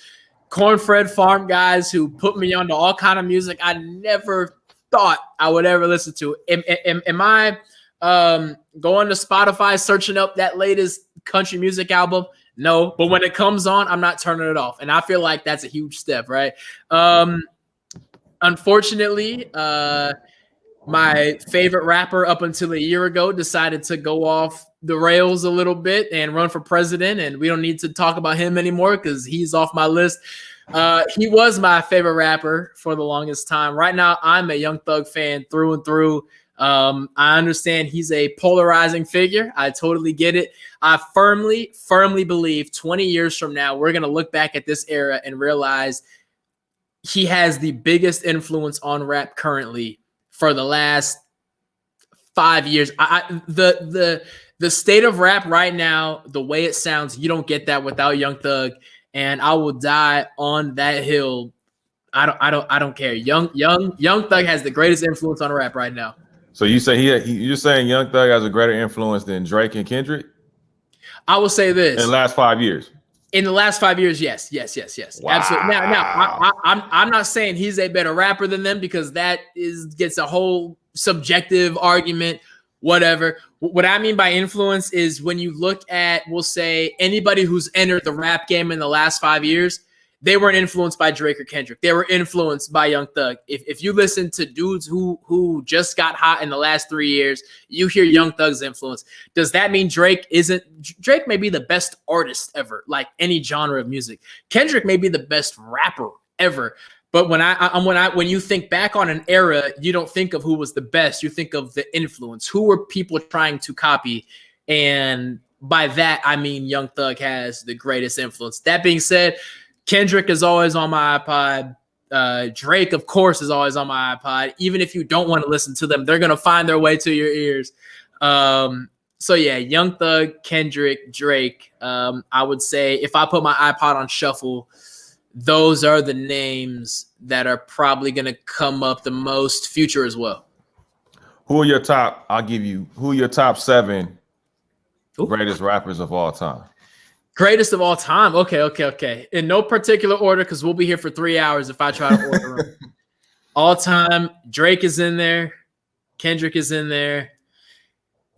cornfed farm guys who put me onto all kind of music I never thought I would ever listen to. Am I going to Spotify, searching up that latest country music album? No, but when it comes on, I'm not turning it off. And I feel like that's a huge step, right? Unfortunately, my favorite rapper up until a year ago decided to go off the rails a little bit and run for president. And we don't need to talk about him anymore because he's off my list. He was my favorite rapper for the longest time. Right now, I'm a Young Thug fan through and through. I understand he's a polarizing figure. I totally get it. I firmly believe 20 years from now, we're going to look back at this era and realize he has the biggest influence on rap currently for the last 5 years. The state of rap right now, the way it sounds, you don't get that without Young Thug, and I will die on that hill. I don't care. Young Thug has the greatest influence on rap right now. So you say you're saying Young Thug has a greater influence than Drake and Kendrick? I will say this. In the last 5 years. In the last 5 years, yes. Wow. Absolutely. Now, I'm not saying he's a better rapper than them because that gets a whole subjective argument, whatever. What I mean by influence is when you look at, we'll say, anybody who's entered the rap game in the last 5 years, they weren't influenced by Drake or Kendrick. They were influenced by Young Thug. If you listen to dudes who just got hot in the last 3 years, you hear Young Thug's influence. Does that mean Drake may be the best artist ever, like any genre of music. Kendrick may be the best rapper ever. But when you think back on an era, you don't think of who was the best. You think of the influence. Who were people trying to copy? And by that, I mean Young Thug has the greatest influence. That being said, Kendrick is always on my iPod. Drake, of course, is always on my iPod. Even if you don't want to listen to them, they're going to find their way to your ears. So, yeah, Young Thug, Kendrick, Drake. I would say if I put my iPod on shuffle, those are the names that are probably going to come up the most. Future as well. Who are your top 7 greatest rappers of all time? Greatest of all time. Okay. In no particular order, because we'll be here for 3 hours if I try to order them. All time, Drake is in there. Kendrick is in there.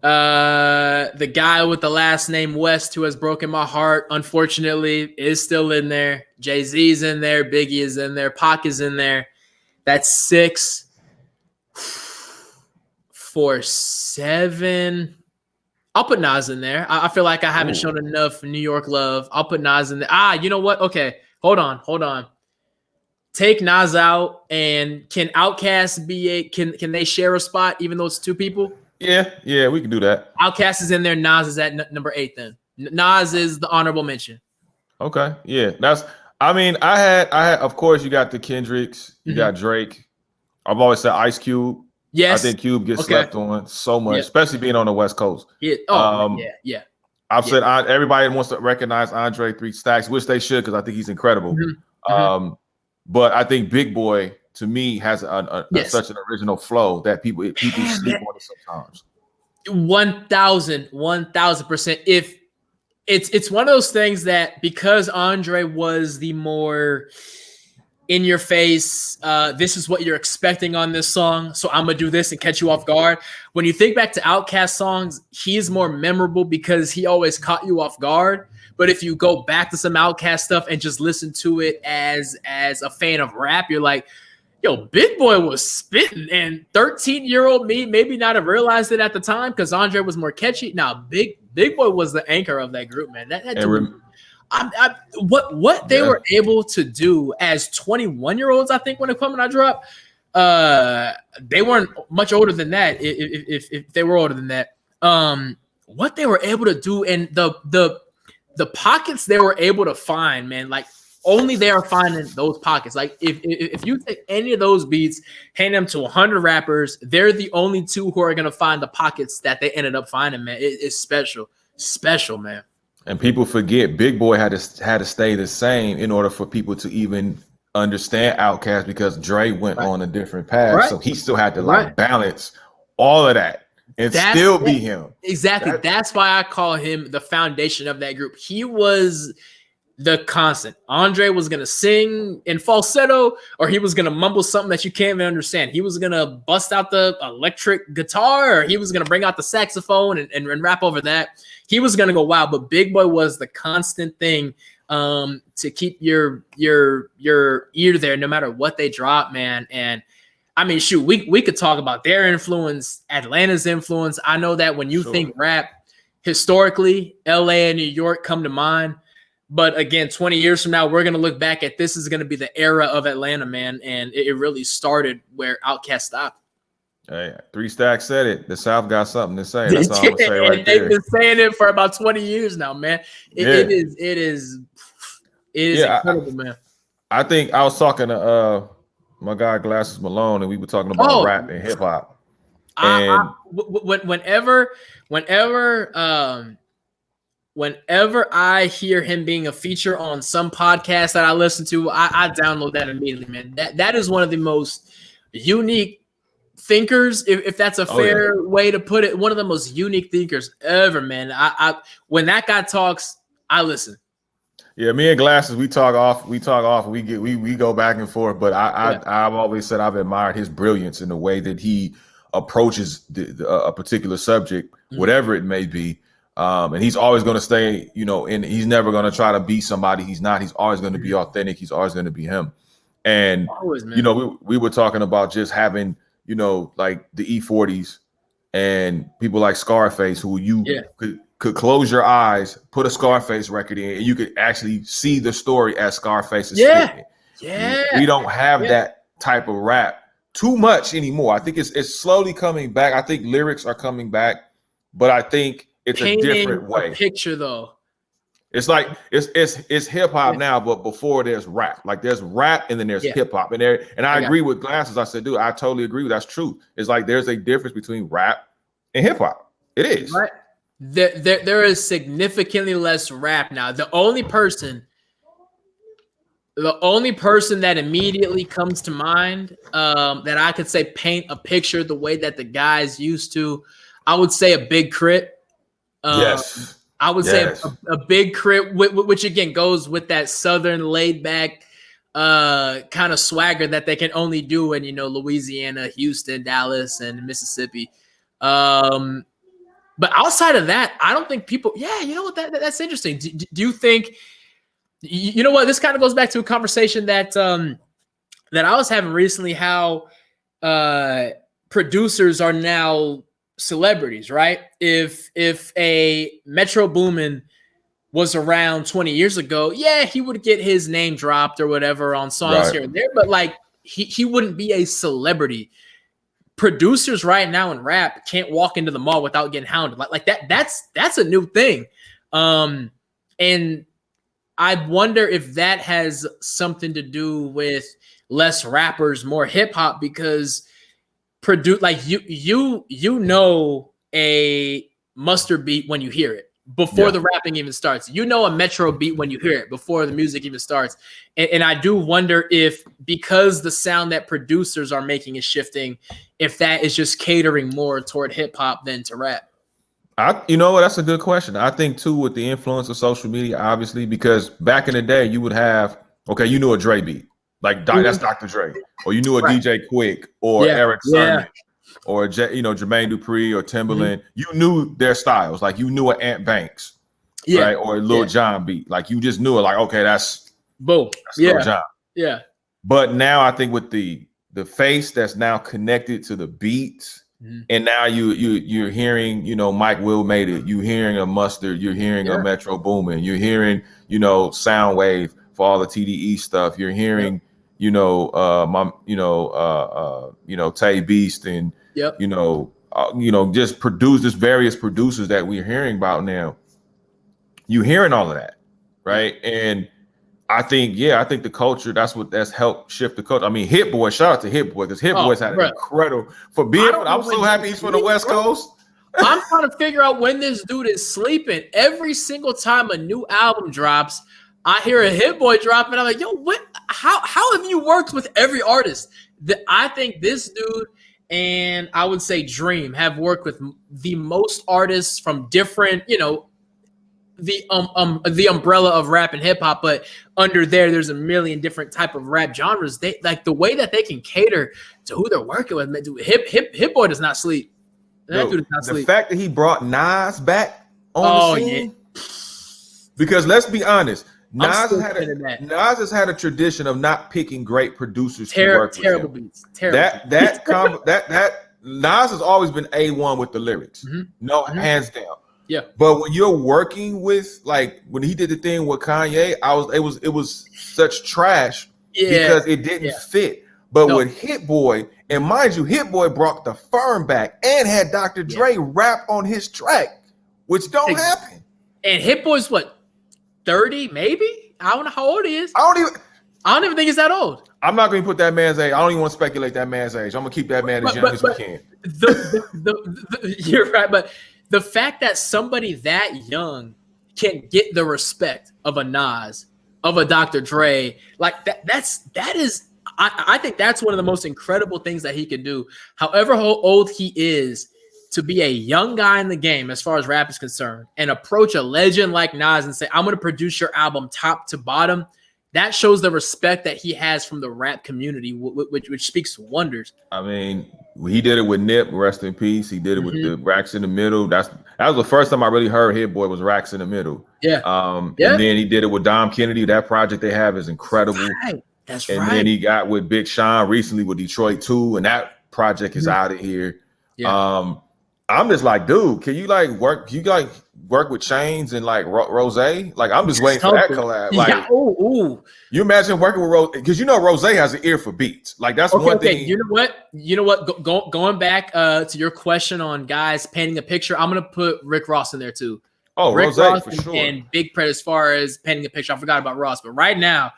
The guy with the last name West, who has broken my heart, unfortunately, is still in there. Jay-Z's in there. Biggie is in there. Pac is in there. That's 6. For 7... I'll put Nas in there. I feel like I haven't shown enough New York love. I'll put Nas in there. You know what? Okay, hold on. Take Nas out, and can Outkast be can they share a spot even though it's 2 people? Yeah, we can do that. Outkast is in there. Nas is at number 8 then. Nas is the honorable mention. Okay, yeah. I had of course you got the Kendricks, you got Drake. I've always said Ice Cube. Yes. I think Cube gets slept on so much, especially being on the West Coast. Yeah. I've said everybody wants to recognize Andre 3 Stacks, which they should, because I think he's incredible. But I think Big Boy, to me, has such an original flow that people sleep on it sometimes. 1,000%. If it's one of those things that because Andre was the more in your face, this is what you're expecting on this song, so I'm gonna do this and catch you off guard. When you think back to Outkast songs, he's more memorable because he always caught you off guard. But if you go back to some Outkast stuff and just listen to it as a fan of rap, you're like, Yo, Big Boy was spitting, and 13-year-old me maybe not have realized it at the time because Andre was more catchy. Now, Big Boy was the anchor of that group, man. That dude, what they were able to do as 21-year-olds, I think, when it came when I dropped, they weren't much older than that. If they were older than that, what they were able to do and the pockets they were able to find, man, like. Only they are finding those pockets. Like if you take any of those beats, hand them to 100 rappers, they're the only two who are gonna find the pockets that they ended up finding. Man, it's special, man. And people forget Big Boy had to stay the same in order for people to even understand Outkast because Dre went on a different path, so he still had to like balance all of that and still be him. Exactly. That's why I call him the foundation of that group. He was the constant. Andre was gonna sing in falsetto, or he was gonna mumble something that you can't even understand. He was gonna bust out the electric guitar, or he was gonna bring out the saxophone and rap over that. He was gonna go wild, but Big Boy was the constant thing to keep your ear there, no matter what they drop, man. And I mean, shoot, we could talk about their influence, Atlanta's influence. I know that when you think rap, historically, LA and New York come to mind. But again, 20 years from now, we're going to look back at this is going to be the era of Atlanta, man. And it really started where Outkast stopped. Hey, 3 Stacks said it. The South got something to say. That's all I'm going to say right there. They've been saying it for about 20 years now, man. It is incredible, man. I think I was talking to my guy Glasses Malone, and we were talking about rap and hip hop. And whenever I hear him being a feature on some podcast that I listen to, I download that immediately, man. That is one of the most unique thinkers, if that's a fair way to put it. One of the most unique thinkers ever, man. I when that guy talks, I listen. Yeah, me and Glasses, we talk off, we go back and forth. But I've always said I've admired his brilliance in the way that he approaches a particular subject, whatever it may be. And he's always going to stay, and he's never going to try to be somebody he's not. He's always going to be authentic. He's always going to be him. And, we were talking about just having, like the E40s and people like Scarface, who you could close your eyes, put a Scarface record in, and you could actually see the story as Scarface is spitting. We don't have that type of rap too much anymore. I think it's slowly coming back. I think lyrics are coming back, but I think it's a different way. Picture though. It's like it's hip hop now, but before there's rap. Like there's rap and then there's hip hop in there. And I agree with Glasses. I said, dude, I totally agree. That's true. It's like there's a difference between rap and hip hop. It is. Right. There is significantly less rap now. The only person that immediately comes to mind that I could say paint a picture the way that the guys used to, I would say a Big Crit. I would say a Big Crit, which again goes with that southern laid back kind of swagger that they can only do in Louisiana, Houston, Dallas, and Mississippi. But outside of that, I don't think people. Yeah, you know what? That's interesting. Do you think? You know what? This kind of goes back to a conversation that that I was having recently. How producers are now celebrities, right? If a Metro Boomin was around 20 years ago, he would get his name dropped or whatever on songs here and there, but like he wouldn't be a celebrity. Producers right now in rap can't walk into the mall without getting hounded. Like that. That's a new thing. And I wonder if that has something to do with less rappers, more hip hop, because a mustard beat when you hear it before the rapping even starts. A Metro beat when you hear it before the music even starts. And I do wonder if, because the sound that producers are making is shifting, if that is just catering more toward hip hop than to rap. You know what? That's a good question. I think too, with the influence of social media, obviously, because back in the day you would have, you knew a Dre beat, like that's Dr. Dre, or you knew a DJ Quick or Eric Sermon. Or Jermaine Dupri or Timbaland, you knew their styles. Like you knew an Ant Banks, right? Or a Lil Jon beat. Like you just knew it. Like, okay, that's boom, Lil Jon. Yeah. But now I think with the the face that's now connected to the beats. Mhm. And now you're hearing, you know, Mike Will made it. You're hearing a Mustard. You're hearing a Metro Boomin. You're hearing, you know, Soundwave for all the TDE stuff. You're hearing, you know, Tay Beast and you know, just various producers that we're hearing about now. You're hearing all of that, right? And I think the culture, that's helped shift the culture. I mean, Hit Boy, shout out to Hit Boy, because Hit Boy's had an incredible I'm so happy he's from the West Coast. I'm trying to figure out when this dude is sleeping. Every single time a new album drops, I hear a Hit Boy drop, and I'm like, yo, what? How have you worked with every artist? I think this dude and I would say Dream have worked with the most artists from different, you know, the umbrella of rap and hip hop, but under there's a million different type of rap genres. They like the way that they can cater to who they're working with. Man, dude, Hip Boy does not sleep. That dude does not sleep. The fact that he brought Nas back on the scene, because let's be honest, Nas has had a tradition of not picking great producers to work with. Terrible beats. Terrible. That Nas has always been A1 with the lyrics. Hands down. Yeah, but when you're working with, like when he did the thing with Kanye, it was such trash because it didn't fit. But with Hit Boy, and mind you, Hit Boy brought the firm back and had Dr. Dre rap on his track, which don't happen. And Hit Boy's what, 30 maybe? I don't know how old he is. I don't even think he's that old. I'm not going to put that man's age. I don't even want to speculate that man's age. I'm going to keep that man as young as we can. You're right, but the fact that somebody that young can get the respect of a Nas, of a Dr. Dre, like that is, I think that's one of the most incredible things that he can do. However old he is, to be a young guy in the game as far as rap is concerned and approach a legend like Nas and say, I'm going to produce your album top to bottom. That shows the respect that he has from the rap community, which speaks wonders. I mean, he did it with Nip, rest in peace. He did it with the Racks in the Middle. That was the first time I really heard Hit Boy was Racks in the Middle. And then he did it with Dom Kennedy. That project they have is incredible. That's right. And then he got with Big Sean recently with Detroit 2, and that project is out of here. I'm just like, dude, can you work with Chains and like Rose? Like, I'm just waiting for that collab. Like, you imagine working with Rose, because you know Rose has an ear for beats. Like, that's one thing. You know what? Going back to your question on guys painting a picture, I'm gonna put Rick Ross in there too. Rick Ross for sure. And Big Pred as far as painting a picture. I forgot about Ross, but right now,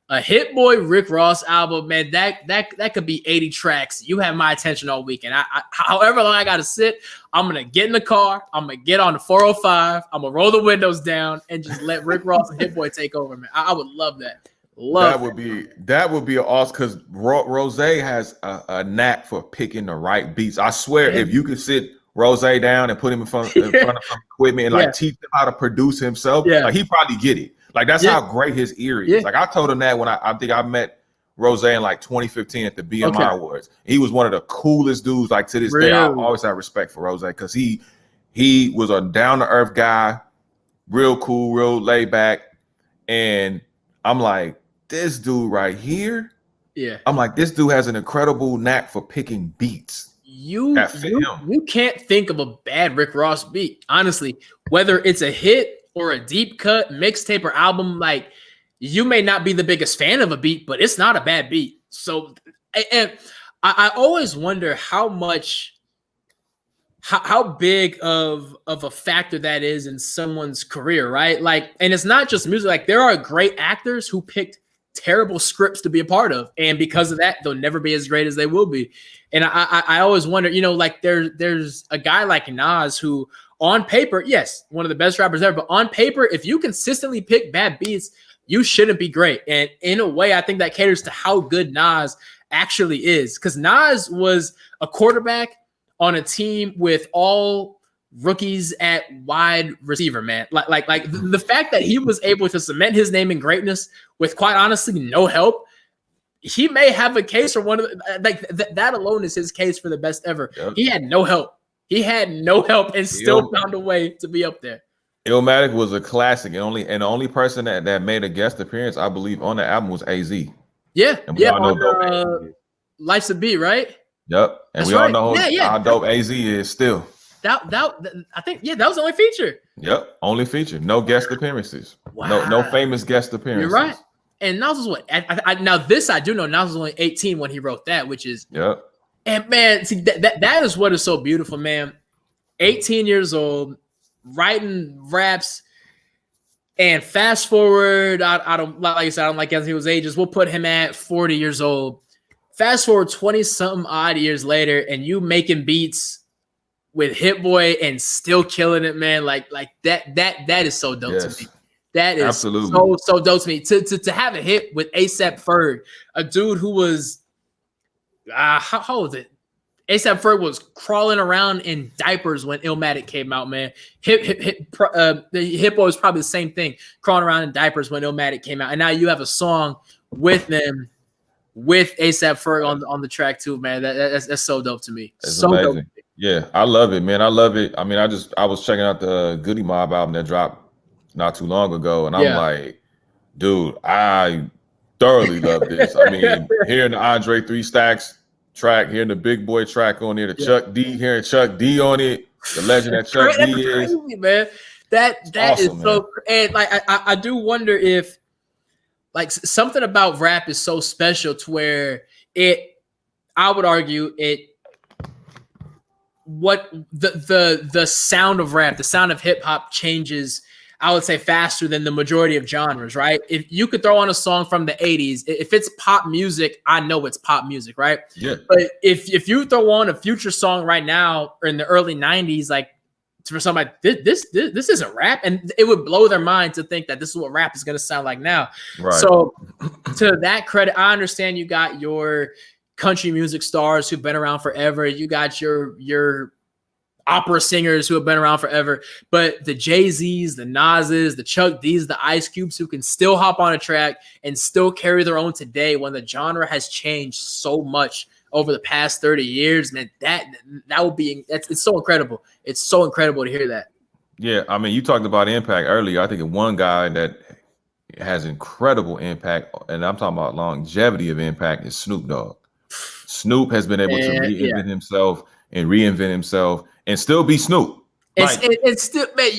a Hit Boy Rick Ross album, man, that could be 80 tracks. You have my attention all weekend. However long I got to sit, I'm going to get in the car. I'm going to get on the 405. I'm going to roll the windows down and just let Rick Ross and Hit Boy take over, man. I would love that. That would be awesome, because Rose has a knack for picking the right beats. I swear, if you could sit Rose down and put him in front of some equipment and teach him how to produce himself, like, he probably get it. Like, that's how great his ear is. Like, I told him that when I think I met Rose in like 2015 at the BMI Awards. He was one of the coolest dudes. Like, to this day, I always have respect for Rose, because he was a down-to-earth guy, real cool, real laid back. And I'm like, this dude right here, I'm like, this dude has an incredible knack for picking beats. You can't think of a bad Rick Ross beat, honestly, whether it's a hit or a deep cut, mixtape, or album. Like, you may not be the biggest fan of a beat, but it's not a bad beat. So, and I always wonder how big of a factor that is in someone's career, right? Like, and it's not just music. Like, there are great actors who picked terrible scripts to be a part of, and because of that, they'll never be as great as they will be. And I always wonder, you know, like there's a guy like Nas who, on paper, yes, one of the best rappers ever, but on paper, if you consistently pick bad beats, you shouldn't be great. And in a way, I think that caters to how good Nas actually is, because Nas was a quarterback on a team with all rookies at wide receiver, man. Like the fact that he was able to cement his name in greatness with, quite honestly, no help. He may have a case for one of that alone is his case for the best ever. Yep. He had no help. He had no help and still found a way to be up there. Illmatic was a classic, and the only person that made a guest appearance, I believe, on the album was AZ. Yeah, and we all know Life's a Beat, right? Yep. And That's we all right. know Yeah. how dope AZ is still. That I think that was the only feature. Yep. Only feature. No guest appearances. Wow. No famous guest appearances. You're right. And Nas was what? Now this I do know. Nas was only 18 when he wrote that, which is Yep. And man, see that is what is so beautiful, man. 18 years old, writing raps, and fast forward. I don't like I said, I don't like he was ages. We'll put him at 40 years old. Fast forward 20 something odd years later, and you making beats with Hit Boy and still killing it, man. Like that is so dope to me. That is absolutely so dope to me. To have a hit with A$AP Ferg, a dude who was how was it? A$AP Ferg was crawling around in diapers when Illmatic came out, man. Hit Boy was probably the same thing, crawling around in diapers when Illmatic came out, and now you have a song with them, with A$AP Ferg on the track too, man. That's so dope to me. It's so amazing. Dope. Yeah, I love it, man. I love it. I mean, I was checking out the Goody Mob album that dropped not too long ago, and I'm like, dude, I thoroughly love this. I mean, hearing the Andre 3 Stacks track, hearing the Big Boy track on there, the Chuck D, hearing Chuck D on it, the legend that Chuck D is, crazy, man. That awesome, is so, man. And like I do wonder if like something about rap is so special to where I would argue what the sound of rap, the sound of hip hop changes, I would say, faster than the majority of genres, right? If you could throw on a song from the 80s, if it's pop music, I know it's pop music, right? Yeah. But if you throw on a Future song right now or in the early 90s, like for somebody, this isn't rap, and it would blow their mind to think that this is what rap is going to sound like now. Right. So to that credit, I understand you got your country music stars who've been around forever. You got your opera singers who have been around forever, but the Jay-Z's, the Nas's, the Chuck D's, the Ice Cubes who can still hop on a track and still carry their own today when the genre has changed so much over the past 30 years, man, that would be, it's so incredible. It's so incredible to hear that. Yeah. I mean, you talked about impact earlier. I think one guy that has incredible impact, and I'm talking about longevity of impact, is Snoop Dogg. Snoop has been able to reinvent himself and still be Snoop. It's still, man,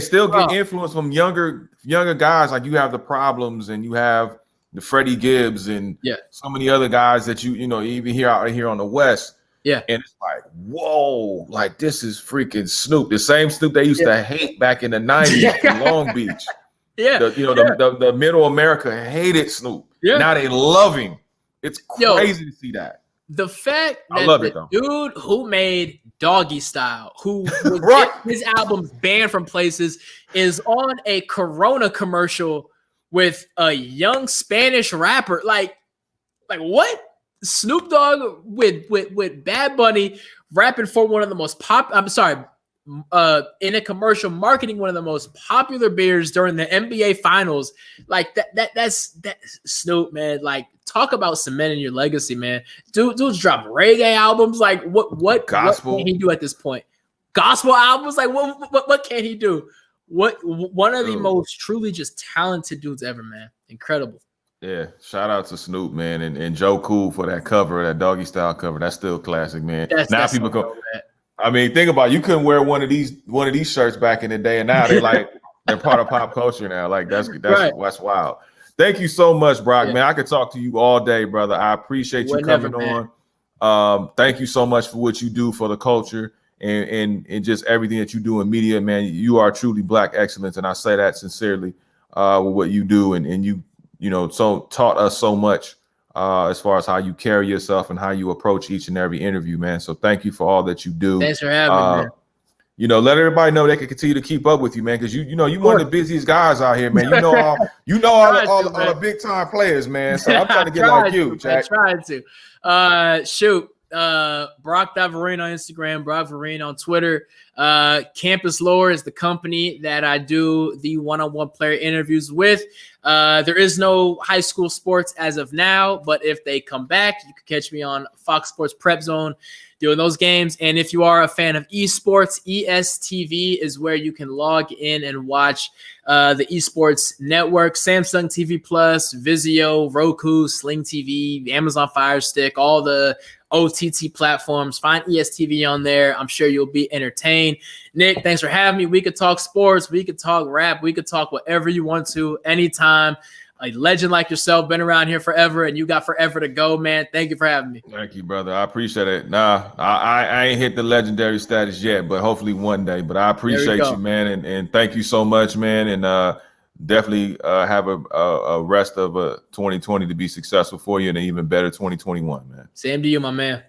still get influence from younger guys. Like you have the Problems and you have the Freddie Gibbs and so many other guys that you even hear out here on the West. Yeah. And it's like, whoa, like this is freaking Snoop. The same Snoop they used to hate back in the 90s in Long Beach. Yeah. The middle America hated Snoop. Yeah. Now they love him. It's crazy to see that. The fact that the dude who made Doggy Style, who would get his albums banned from places, is on a Corona commercial with a young Spanish rapper. Like what? Snoop Dogg with Bad Bunny rapping for one of the most in a commercial marketing one of the most popular beers during the NBA finals. Like that's Snoop, man. Like talk about cementing your legacy, man. Dude's dropped reggae albums. Like what gospel? What can he do at this point? Gospel albums? Like what can he do? One of the most truly just talented dudes ever, man. Incredible. Yeah, shout out to Snoop, man, and Joe Cool for that cover, that Doggy Style cover. That's still classic, man. That's people go. I mean, think about it. You couldn't wear one of these shirts back in the day, and now they're part of pop culture now. Like that's wild. Thank you so much, Brock, man. I could talk to you all day, brother. I appreciate you coming on. Thank you so much for what you do for the culture and just everything that you do in media, man. You are truly Black excellence, and I say that sincerely with what you do, and you so taught us so much as far as how you carry yourself and how you approach each and every interview, man. So thank you for all that you do. Thanks for having me, man. Let everybody know they can continue to keep up with you, man, because you one of the busiest guys out here, man. You know all the big time players, man. So I'm trying to get like you, Jack. I'm trying to. Brock Vareen on Instagram, Brock Vareen on Twitter. Campus Lore is the company that I do the one-on-one player interviews with. There is no high school sports as of now, but if they come back, you can catch me on Fox Sports Prep Zone doing those games. And if you are a fan of esports, ESTV is where you can log in and watch the esports network, Samsung TV Plus, Vizio, Roku, Sling TV, Amazon Fire Stick, all the OTT platforms. Find ESTV on there. I'm sure you'll be entertained. Nick, thanks for having me. We could talk sports. We could talk rap. We could talk whatever you want to anytime. A legend like yourself, been around here forever, and you got forever to go, man. Thank you for having me. Thank you, brother. I appreciate it. Nah, I ain't hit the legendary status yet, but hopefully one day. But I appreciate you, man, and thank you so much, man. And definitely have a rest of 2020 to be successful for you, and an even better 2021, man. Same to you, my man.